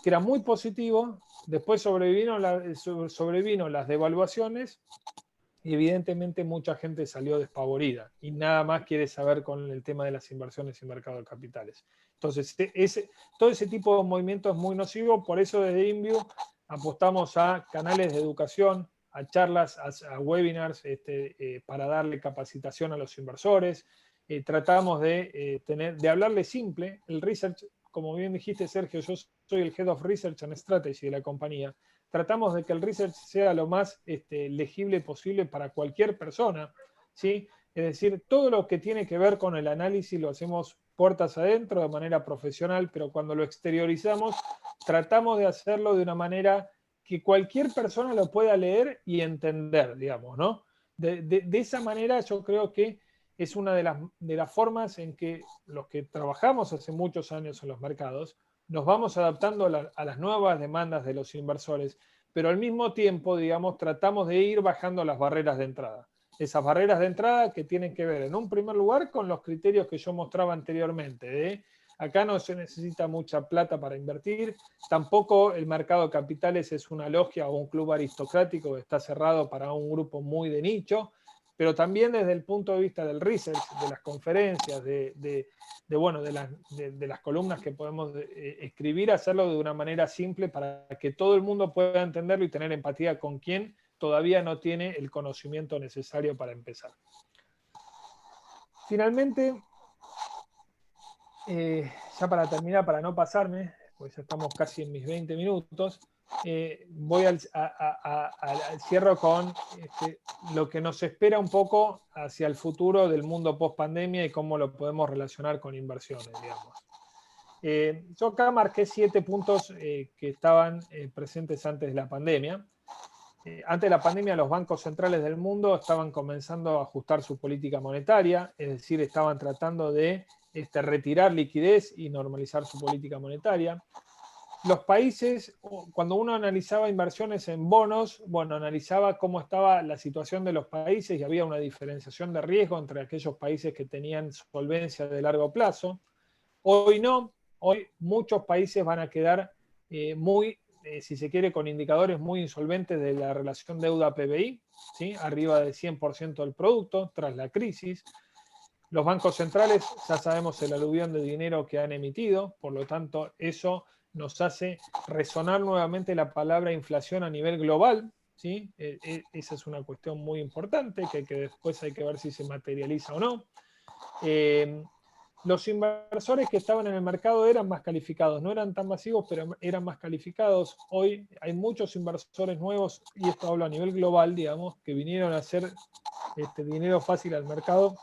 que era muy positivo, después sobrevino las devaluaciones y evidentemente mucha gente salió despavorida y nada más quiere saber con el tema de las inversiones y mercado de capitales. Entonces todo ese tipo de movimiento es muy nocivo, por eso desde INVIU apostamos a canales de educación, a charlas, a webinars para darle capacitación a los inversores. Tratamos de hablarle simple. El research, como bien dijiste, Sergio, yo soy el Head of Research and Strategy de la compañía. Tratamos de que el research sea lo más legible posible para cualquier persona, ¿sí? Es decir, todo lo que tiene que ver con el análisis lo hacemos puertas adentro de manera profesional, pero cuando lo exteriorizamos, tratamos de hacerlo de una manera que cualquier persona lo pueda leer y entender, digamos, ¿no? De esa manera yo creo que es una de las formas en que los que trabajamos hace muchos años en los mercados nos vamos adaptando a las nuevas demandas de los inversores, pero al mismo tiempo, digamos, tratamos de ir bajando las barreras de entrada. Esas barreras de entrada que tienen que ver, en un primer lugar, con los criterios que yo mostraba anteriormente. Acá no se necesita mucha plata para invertir, tampoco el mercado de capitales es una logia o un club aristocrático que está cerrado para un grupo muy de nicho, pero también desde el punto de vista del research, de las conferencias, de las columnas que podemos escribir, hacerlo de una manera simple para que todo el mundo pueda entenderlo y tener empatía con quien todavía no tiene el conocimiento necesario para empezar. Finalmente, ya para terminar, para no pasarme, pues ya estamos casi en mis 20 minutos, voy al cierre con lo que nos espera un poco hacia el futuro del mundo post pandemia y cómo lo podemos relacionar con inversiones, digamos. Yo acá marqué 7 puntos que estaban presentes antes de la pandemia. Antes de la pandemia, los bancos centrales del mundo estaban comenzando a ajustar su política monetaria, es decir, estaban tratando de retirar liquidez y normalizar su política monetaria. Los países, cuando uno analizaba inversiones en bonos, bueno, analizaba cómo estaba la situación de los países y había una diferenciación de riesgo entre aquellos países que tenían solvencia de largo plazo. Hoy no, hoy muchos países van a quedar si se quiere, con indicadores muy insolventes de la relación deuda-PBI, ¿sí? Arriba del 100% del producto tras la crisis. Los bancos centrales, ya sabemos el aluvión de dinero que han emitido, por lo tanto, eso nos hace resonar nuevamente la palabra inflación a nivel global, ¿sí? Esa es una cuestión muy importante que después hay que ver si se materializa o no. Los inversores que estaban en el mercado eran más calificados, no eran tan masivos, pero eran más calificados. Hoy hay muchos inversores nuevos, y esto hablo a nivel global, digamos, que vinieron a hacer dinero fácil al mercado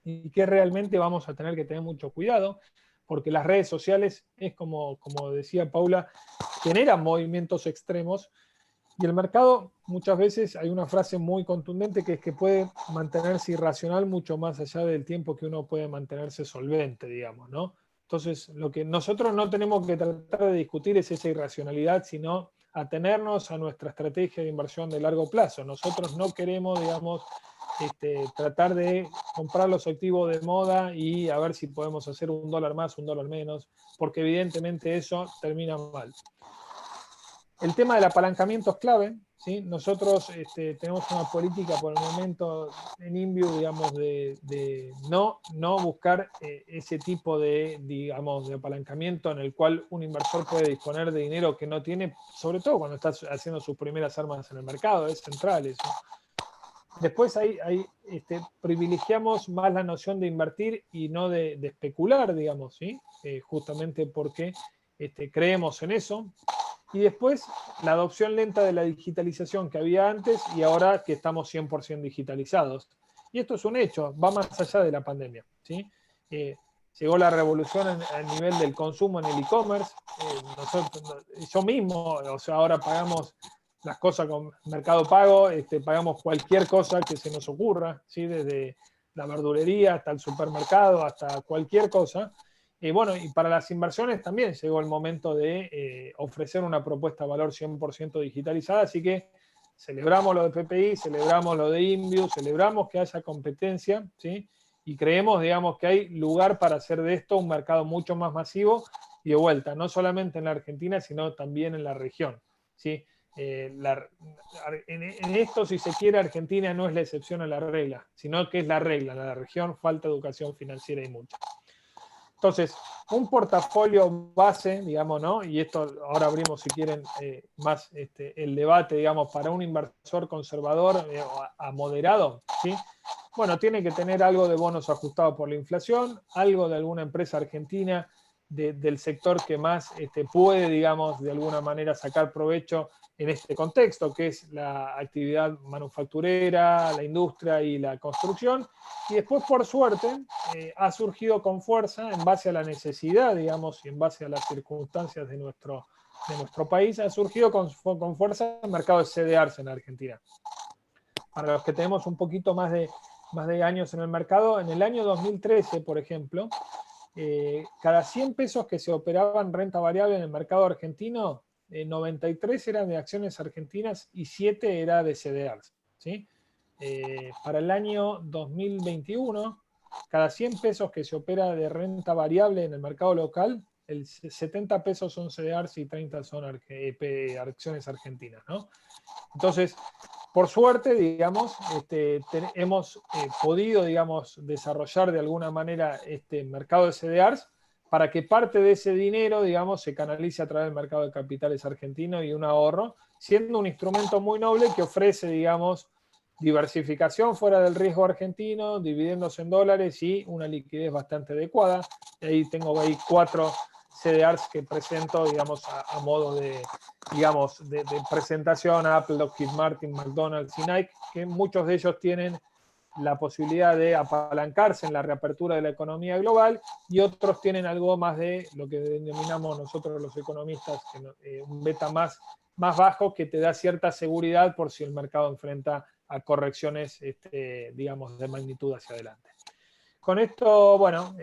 y que realmente vamos a tener que tener mucho cuidado, porque las redes sociales, es como decía Paula, generan movimientos extremos. Y el mercado, muchas veces hay una frase muy contundente que es que puede mantenerse irracional mucho más allá del tiempo que uno puede mantenerse solvente, digamos, ¿no? Entonces, lo que nosotros no tenemos que tratar de discutir es esa irracionalidad, sino atenernos a nuestra estrategia de inversión de largo plazo. Nosotros no queremos, digamos, tratar de comprar los activos de moda y a ver si podemos hacer $1 más, $1 menos, porque evidentemente eso termina mal. El tema del apalancamiento es clave, ¿sí? Nosotros tenemos una política por el momento en Inviu, digamos, de no buscar ese tipo de, digamos, de apalancamiento en el cual un inversor puede disponer de dinero que no tiene, sobre todo cuando está haciendo sus primeras armas en el mercado, es central eso. Después privilegiamos más la noción de invertir y no de especular, digamos, ¿sí? Justamente porque creemos en eso. Y después la adopción lenta de la digitalización que había antes y ahora que estamos 100% digitalizados. Y esto es un hecho, va más allá de la pandemia, ¿sí? Llegó la revolución a nivel del consumo en el e-commerce. Yo mismo, o sea, ahora pagamos las cosas con Mercado Pago, pagamos cualquier cosa que se nos ocurra, ¿sí? Desde la verdulería hasta el supermercado, hasta cualquier cosa. Bueno, y para las inversiones también llegó el momento de ofrecer una propuesta de valor 100% digitalizada, así que celebramos lo de PPI, celebramos lo de Inviu, celebramos que haya competencia, ¿sí? Y creemos, digamos, que hay lugar para hacer de esto un mercado mucho más masivo y de vuelta, no solamente en la Argentina, sino también en la región, ¿sí? En esto, si se quiere, Argentina no es la excepción a la regla, sino que es la regla. En la región falta educación financiera y mucha. Entonces, un portafolio base, digamos, ¿no? Y esto ahora abrimos, si quieren, más el debate, digamos, para un inversor conservador a moderado, ¿sí? Bueno, tiene que tener algo de bonos ajustados por la inflación, algo de alguna empresa argentina del sector que más puede, digamos, de alguna manera sacar provecho en este contexto, que es la actividad manufacturera, la industria y la construcción. Y después, por suerte, ha surgido con fuerza, en base a la necesidad, digamos, y en base a las circunstancias de nuestro país, ha surgido con fuerza el mercado de CDRs en Argentina. Para los que tenemos un poquito más de años en el mercado, en el año 2013, por ejemplo, cada 100 pesos que se operaban renta variable en el mercado argentino, 93 eran de acciones argentinas y 7 era de CDRs, ¿sí? Para el año 2021, cada 100 pesos que se opera de renta variable en el mercado local, el 70 pesos son CDRs y 30 son acciones argentinas, ¿no? Entonces, por suerte, digamos, hemos podido, digamos, desarrollar de alguna manera este mercado de CDRs para que parte de ese dinero, digamos, se canalice a través del mercado de capitales argentino y un ahorro, siendo un instrumento muy noble que ofrece, digamos, diversificación fuera del riesgo argentino, dividendos en dólares y una liquidez bastante adecuada. Ahí tengo 4 CDRs que presento, digamos, a modo de, digamos, de presentación a Apple, Lockheed Martin, McDonald's y Nike, que muchos de ellos tienen la posibilidad de apalancarse en la reapertura de la economía global y otros tienen algo más de lo que denominamos nosotros los economistas, un beta más bajo que te da cierta seguridad por si el mercado enfrenta a correcciones, digamos, de magnitud hacia adelante. Con esto, bueno,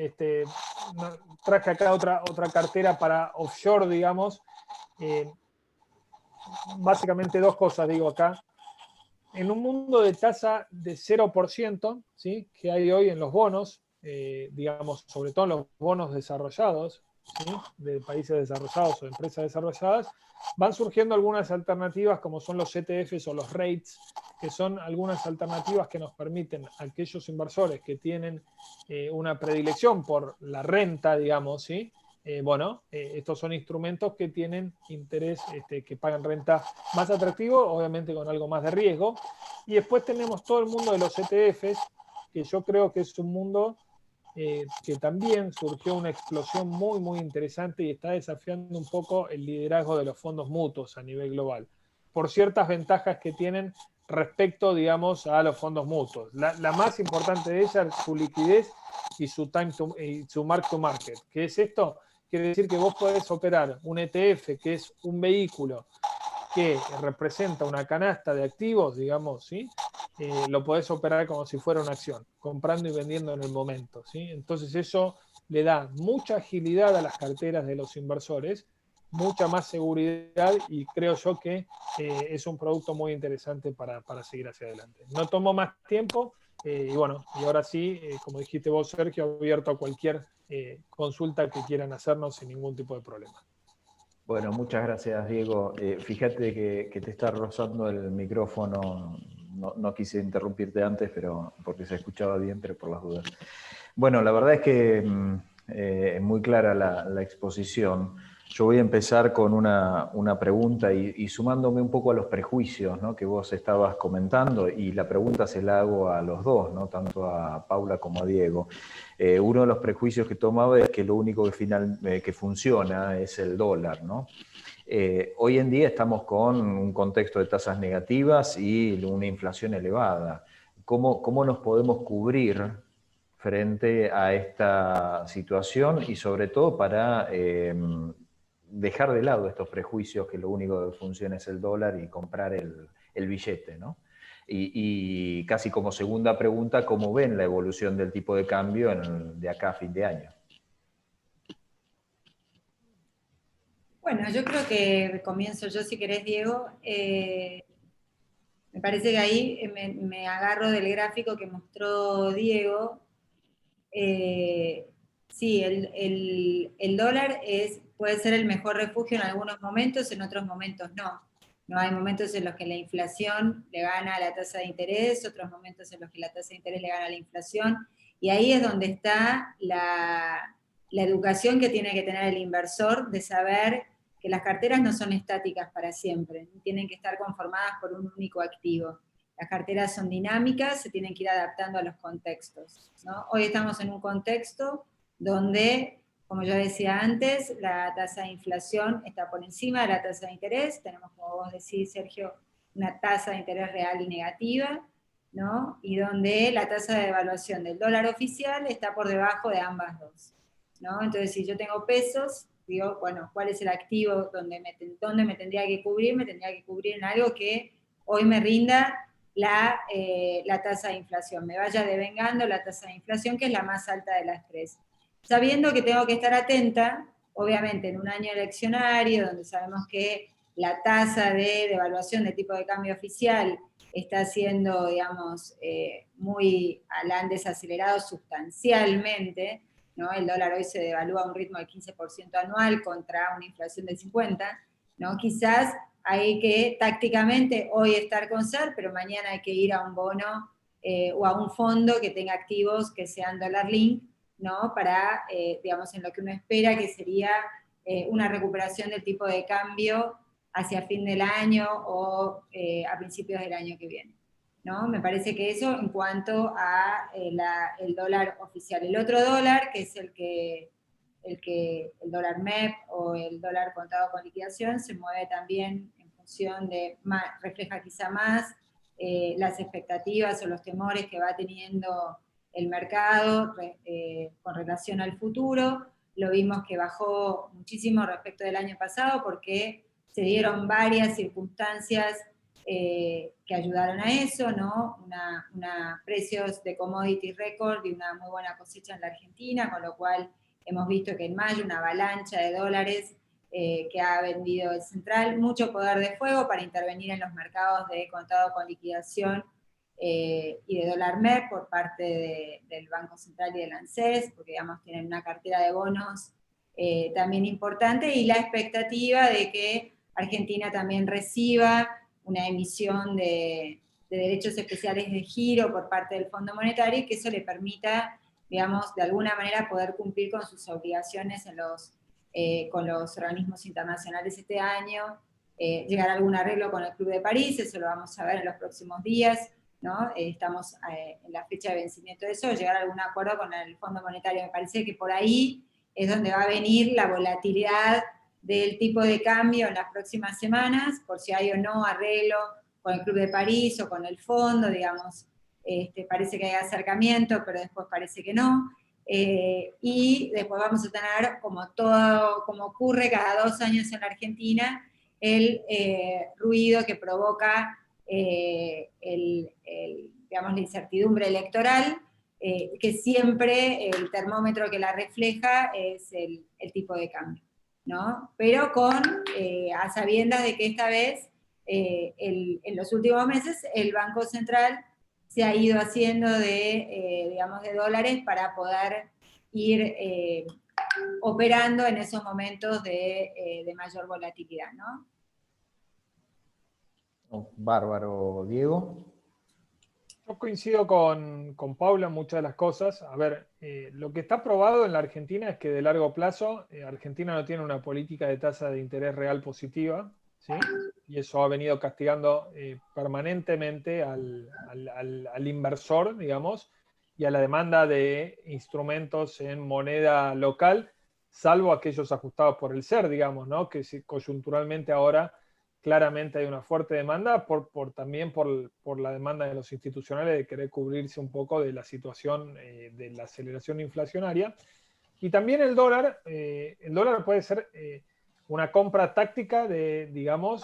traje acá otra cartera para offshore, digamos. Básicamente 2 cosas digo acá. En un mundo de tasa de 0%, ¿sí? Que hay hoy en los bonos, digamos, sobre todo en los bonos desarrollados, ¿sí? De países desarrollados o de empresas desarrolladas, van surgiendo algunas alternativas como son los ETFs o los REITs, que son algunas alternativas que nos permiten a aquellos inversores que tienen una predilección por la renta, digamos, ¿sí? Estos son instrumentos que tienen interés, que pagan renta más atractivo, obviamente con algo más de riesgo. Y después tenemos todo el mundo de los ETFs, que yo creo que es un mundo que también surgió una explosión muy, muy interesante y está desafiando un poco el liderazgo de los fondos mutuos a nivel global, por ciertas ventajas que tienen respecto, digamos, a los fondos mutuos. La más importante de ellas es su liquidez y su mark to market. ¿Qué es esto? Quiere decir que vos podés operar un ETF, que es un vehículo que representa una canasta de activos, digamos, ¿sí? Lo podés operar como si fuera una acción, comprando y vendiendo en el momento, ¿sí? Entonces eso le da mucha agilidad a las carteras de los inversores, mucha más seguridad y creo yo que es un producto muy interesante para seguir hacia adelante. No tomo más tiempo Y bueno, y ahora sí, como dijiste vos, Sergio, abierto a cualquier consulta que quieran hacernos sin ningún tipo de problema. Bueno, muchas gracias, Diego. Fíjate que te está rozando el micrófono. No quise interrumpirte antes, pero porque se escuchaba bien, pero por las dudas. Bueno, la verdad es que es muy clara la exposición. Yo voy a empezar con una pregunta y sumándome un poco a los prejuicios, ¿no?, que vos estabas comentando, y la pregunta se la hago a los dos, ¿no?, tanto a Paula como a Diego. Uno de los prejuicios que tomaba es que lo único que funciona es el dólar, ¿no? Hoy en día estamos con un contexto de tasas negativas y una inflación elevada. ¿Cómo nos podemos cubrir frente a esta situación y sobre todo para dejar de lado estos prejuicios que lo único que funciona es el dólar y comprar el billete, ¿no? Y casi como segunda pregunta, ¿cómo ven la evolución del tipo de cambio de acá a fin de año? Bueno, yo creo que comienzo yo, si querés, Diego. Me parece que ahí me agarro del gráfico que mostró Diego. Sí, el dólar puede ser el mejor refugio en algunos momentos, en otros momentos no. No hay momentos en los que la inflación le gana a la tasa de interés, otros momentos en los que la tasa de interés le gana a la inflación, y ahí es donde está la educación que tiene que tener el inversor de saber que las carteras no son estáticas para siempre, tienen que estar conformadas por un único activo. Las carteras son dinámicas, se tienen que ir adaptando a los contextos, ¿no? Hoy estamos en un contexto donde, como yo decía antes, la tasa de inflación está por encima de la tasa de interés. Tenemos, como vos decís, Sergio, una tasa de interés real y negativa, ¿no? Y donde la tasa de devaluación del dólar oficial está por debajo de ambas dos, ¿no? Entonces, si yo tengo pesos, digo, bueno, ¿cuál es el activo donde me tendría que cubrir? Me tendría que cubrir en algo que hoy me rinda la tasa de inflación, me vaya devengando la tasa de inflación, que es la más alta de las tres. Sabiendo que tengo que estar atenta, obviamente en un año eleccionario, donde sabemos que la tasa de devaluación de tipo de cambio oficial está siendo, digamos, han desacelerado sustancialmente, ¿no? El dólar hoy se devalúa a un ritmo del 15% anual contra una inflación del 50%, ¿no? Quizás hay que tácticamente hoy estar con SER, pero mañana hay que ir a un bono o a un fondo que tenga activos que sean dólar link, ¿no? Para, digamos, en lo que uno espera que sería una recuperación del tipo de cambio hacia fin del año o a principios del año que viene, ¿no? Me parece que eso en cuanto a el dólar oficial. El otro dólar, que es el dólar MEP o el dólar contado con liquidación, se mueve también en función refleja quizá más las expectativas o los temores que va teniendo el mercado con relación al futuro. Lo vimos que bajó muchísimo respecto del año pasado porque se dieron varias circunstancias que ayudaron a eso, ¿no? Precios de commodity record y una muy buena cosecha en la Argentina, con lo cual hemos visto que en mayo una avalancha de dólares que ha vendido el central, mucho poder de fuego para intervenir en los mercados de contado con liquidación y de dólar MEP por parte del Banco Central y del ANSES, porque digamos tienen una cartera de bonos también importante, y la expectativa de que Argentina también reciba una emisión de derechos especiales de giro por parte del Fondo Monetario, y que eso le permita, digamos, de alguna manera poder cumplir con sus obligaciones con los organismos internacionales este año, llegar a algún arreglo con el Club de París, eso lo vamos a ver en los próximos días, ¿no? Estamos en la fecha de vencimiento de eso, llegar a algún acuerdo con el Fondo Monetario. Me parece que por ahí es donde va a venir la volatilidad del tipo de cambio en las próximas semanas, por si hay o no arreglo con el Club de París o con el fondo, digamos, parece que hay acercamiento, pero después parece que no. Y después vamos a tener, como ocurre cada 2 años en la Argentina, el ruido que provoca digamos, la incertidumbre electoral, que siempre el termómetro que la refleja es el tipo de cambio, ¿no? Pero a sabiendas de que esta vez, en los últimos meses, el Banco Central se ha ido haciendo digamos, de dólares para poder ir operando en esos momentos de mayor volatilidad, ¿no? Oh, bárbaro, Diego. Yo coincido con Paula en muchas de las cosas. A ver, lo que está probado en la Argentina es que de largo plazo, Argentina no tiene una política de tasa de interés real positiva, ¿sí? Y eso ha venido castigando permanentemente al inversor, digamos, y a la demanda de instrumentos en moneda local, salvo aquellos ajustados por el SER, digamos, ¿no? Que coyunturalmente ahora claramente hay una fuerte demanda también por la demanda de los institucionales de querer cubrirse un poco de la situación de la aceleración inflacionaria. Y también el dólar puede ser una compra táctica de, digamos,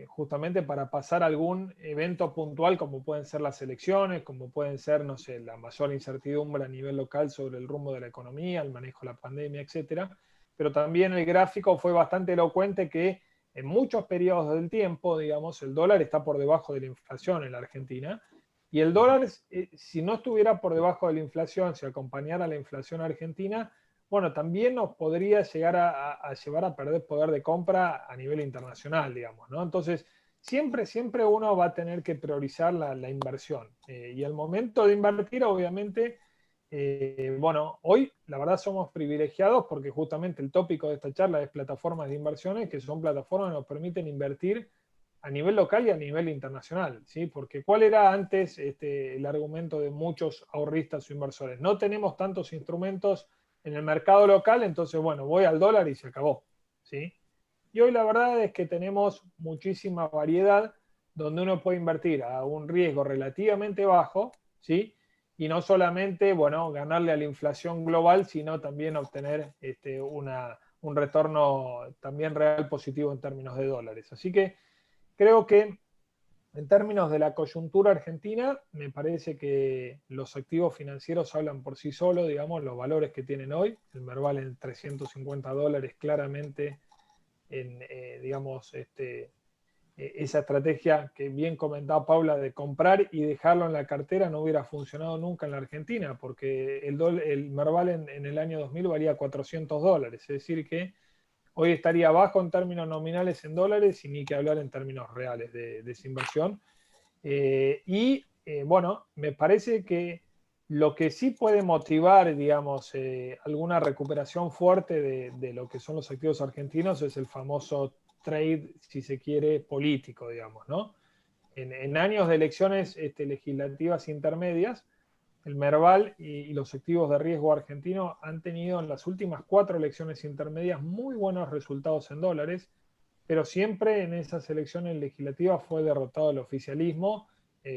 justamente para pasar algún evento puntual, como pueden ser las elecciones, como pueden ser, no sé, la mayor incertidumbre a nivel local sobre el rumbo de la economía, el manejo de la pandemia, etcétera. Pero también el gráfico fue bastante elocuente que en muchos periodos del tiempo, digamos, el dólar está por debajo de la inflación en la Argentina. Y el dólar, si no estuviera por debajo de la inflación, si acompañara la inflación argentina, bueno, también nos podría llegar a llevar a perder poder de compra a nivel internacional, digamos, ¿no? Entonces, siempre uno va a tener que priorizar la inversión. Y el momento de invertir, obviamente, bueno, hoy la verdad somos privilegiados porque justamente el tópico de esta charla es plataformas de inversiones, que son plataformas que nos permiten invertir a nivel local y a nivel internacional, ¿sí? Porque ¿cuál era antes el argumento de muchos ahorristas o inversores? No tenemos tantos instrumentos en el mercado local, entonces, bueno, voy al dólar y se acabó, ¿sí? Y hoy la verdad es que tenemos muchísima variedad donde uno puede invertir a un riesgo relativamente bajo, ¿sí? Y no solamente, bueno, ganarle a la inflación global, sino también obtener un retorno también real positivo en términos de dólares. Así que creo que en términos de la coyuntura argentina, me parece que los activos financieros hablan por sí solos, digamos, los valores que tienen hoy. El Merval en $350 claramente en, digamos, esa estrategia que bien comentaba Paula de comprar y dejarlo en la cartera no hubiera funcionado nunca en la Argentina, porque el Merval en el año 2000 valía $400, es decir que hoy estaría bajo en términos nominales en dólares y ni que hablar en términos reales de esa inversión. Bueno, me parece que lo que sí puede motivar, digamos, alguna recuperación fuerte de lo que son los activos argentinos es el famoso trade, si se quiere, político, digamos, ¿no? En años de elecciones legislativas intermedias, el Merval y los activos de riesgo argentinos han tenido en las últimas 4 elecciones intermedias muy buenos resultados en dólares, pero siempre en esas elecciones legislativas fue derrotado el oficialismo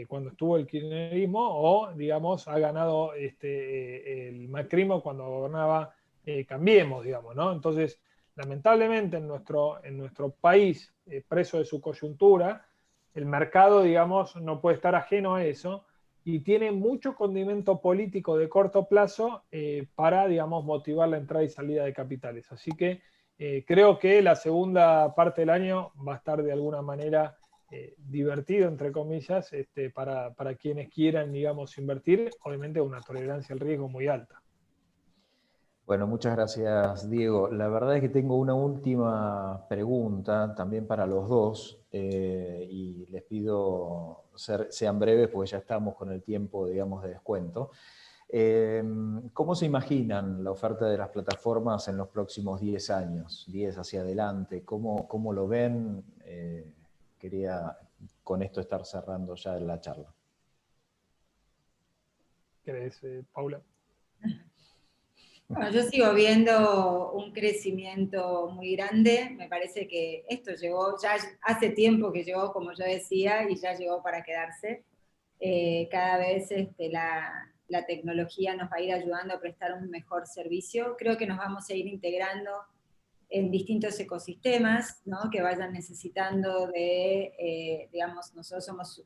cuando estuvo el kirchnerismo o, digamos, ha ganado el macrismo cuando gobernaba Cambiemos, digamos, ¿no? Entonces, lamentablemente en nuestro país, preso de su coyuntura, el mercado, digamos, no puede estar ajeno a eso y tiene mucho condimento político de corto plazo para, digamos, motivar la entrada y salida de capitales. Así que creo que la segunda parte del año va a estar de alguna manera divertido, entre comillas, para quienes quieran, digamos, invertir, obviamente una tolerancia al riesgo muy alta. Bueno, muchas gracias, Diego. La verdad es que tengo una última pregunta también para los dos y les pido sean breves porque ya estamos con el tiempo, digamos, de descuento. ¿Cómo se imaginan la oferta de las plataformas en los próximos 10 años, 10 hacia adelante? ¿Cómo lo ven? Quería con esto estar cerrando ya la charla. ¿Querés, Paula? Bueno, yo sigo viendo un crecimiento muy grande. Me parece que esto llegó, ya hace tiempo que llegó, como yo decía, y ya llegó para quedarse. Cada vez la tecnología nos va a ir ayudando a prestar un mejor servicio. Creo que nos vamos a ir integrando en distintos ecosistemas, ¿no? Que vayan necesitando digamos, nosotros somos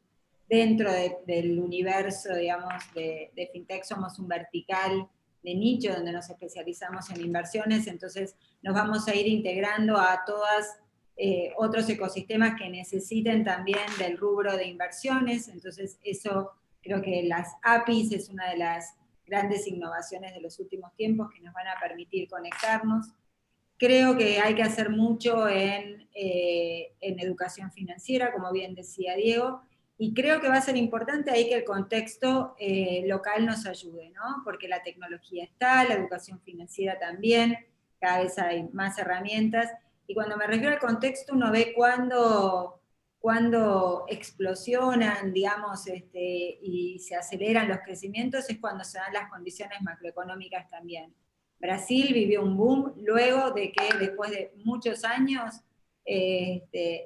dentro del universo, digamos, de FinTech, somos un vertical de nicho donde nos especializamos en inversiones, entonces nos vamos a ir integrando a todas otros ecosistemas que necesiten también del rubro de inversiones, entonces eso Creo que las APIs es una de las grandes innovaciones de los últimos tiempos que nos van a permitir conectarnos. Creo que hay que hacer mucho en educación financiera, como bien decía Diego, y creo que va a ser importante ahí que el contexto local nos ayude, ¿no? Porque la tecnología está, la educación financiera también, cada vez hay más herramientas, y cuando me refiero al contexto uno ve cuando explosionan, digamos, y se aceleran los crecimientos, es cuando se dan las condiciones macroeconómicas también. Brasil vivió un boom luego de que después de muchos años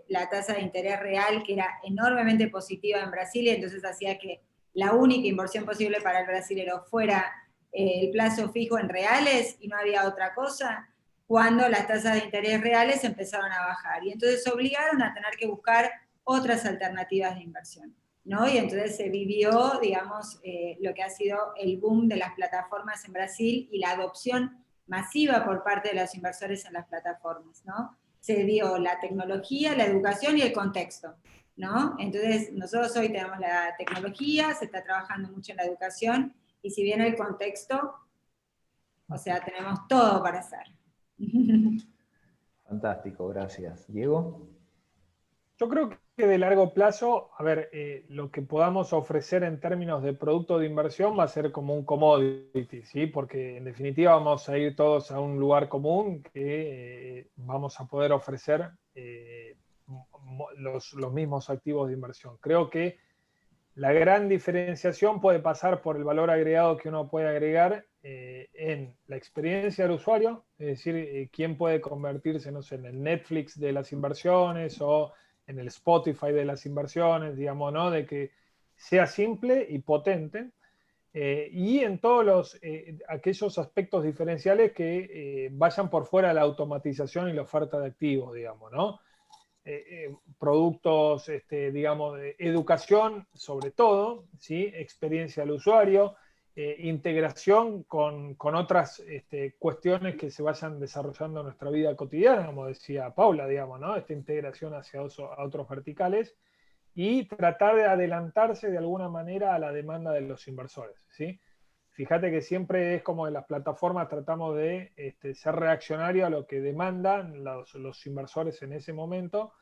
la tasa de interés real, que era enormemente positiva en Brasil, y entonces hacía que la única inversión posible para el brasilero fuera el plazo fijo en reales y no había otra cosa, cuando las tasas de interés reales empezaron a bajar. Y entonces obligaron a tener que buscar otras alternativas de inversión, ¿no? Y entonces se vivió, digamos, lo que ha sido el boom de las plataformas en Brasil y la adopción masiva por parte de los inversores en las plataformas, ¿no? Se dio la tecnología, la educación y el contexto, ¿no? Entonces, nosotros hoy tenemos la tecnología, se está trabajando mucho en la educación, y si bien el contexto, o sea, tenemos todo para hacer. Fantástico, gracias. Diego. Yo creo que de largo plazo, a ver, lo que podamos ofrecer en términos de producto de inversión va a ser como un commodity, ¿sí? Porque en definitiva vamos a ir todos a un lugar común que vamos a poder ofrecer los mismos activos de inversión. Creo que la gran diferenciación puede pasar por el valor agregado que uno puede agregar en la experiencia del usuario, es decir, quién puede convertirse, no sé, en el Netflix de las inversiones o en el Spotify de las inversiones, digamos, ¿no? De que sea simple y potente, y en todos aquellos aspectos diferenciales que vayan por fuera de la automatización y la oferta de activos, digamos, ¿no? Productos, digamos, de educación sobre todo, ¿sí? Experiencia del usuario, integración con otras cuestiones que se vayan desarrollando en nuestra vida cotidiana, como decía Paula, digamos, ¿no? Esta integración hacia a otros verticales y tratar de adelantarse de alguna manera a la demanda de los inversores, ¿sí? Fíjate que siempre es como en las plataformas tratamos de ser reaccionario a lo que demandan los inversores en ese momento.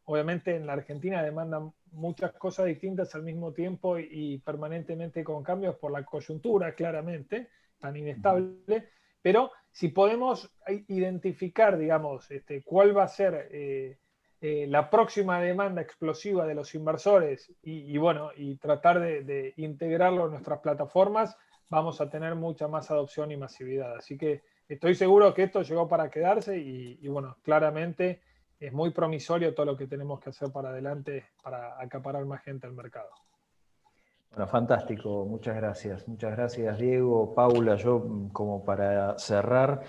Obviamente en la Argentina demandan muchas cosas distintas al mismo tiempo y permanentemente con cambios por la coyuntura, claramente, tan inestable. Pero si podemos identificar, digamos, cuál va a ser la próxima demanda explosiva de los inversores bueno, y tratar de integrarlo en nuestras plataformas, vamos a tener mucha más adopción y masividad. Así que estoy seguro que esto llegó para quedarse y bueno, claramente es muy promisorio todo lo que tenemos que hacer para adelante para acaparar más gente al mercado. Bueno, fantástico, muchas gracias. Muchas gracias, Diego, Paula. Yo, como para cerrar,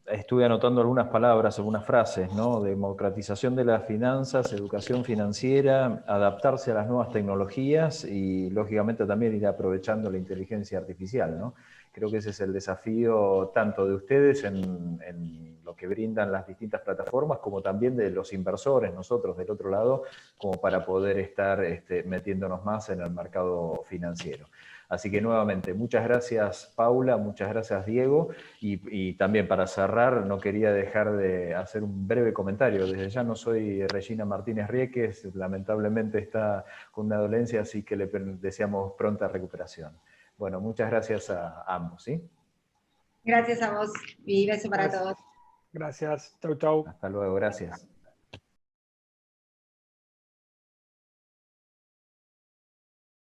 estuve anotando algunas palabras, algunas frases, ¿no? Democratización de las finanzas, educación financiera, adaptarse a las nuevas tecnologías y, lógicamente, también ir aprovechando la inteligencia artificial, ¿no? Creo que ese es el desafío tanto de ustedes en lo que brindan las distintas plataformas, como también de los inversores, nosotros del otro lado, como para poder estar metiéndonos más en el mercado financiero. Así que nuevamente, muchas gracias Paula, muchas gracias Diego, y también para cerrar no quería dejar de hacer un breve comentario. Desde ya no soy Regina Martínez Riéquez, lamentablemente está con una dolencia, así que le deseamos pronta recuperación. Bueno, muchas gracias a ambos, ¿sí? Gracias a vos y beso para todos. Gracias, chau, chau. Hasta luego, gracias.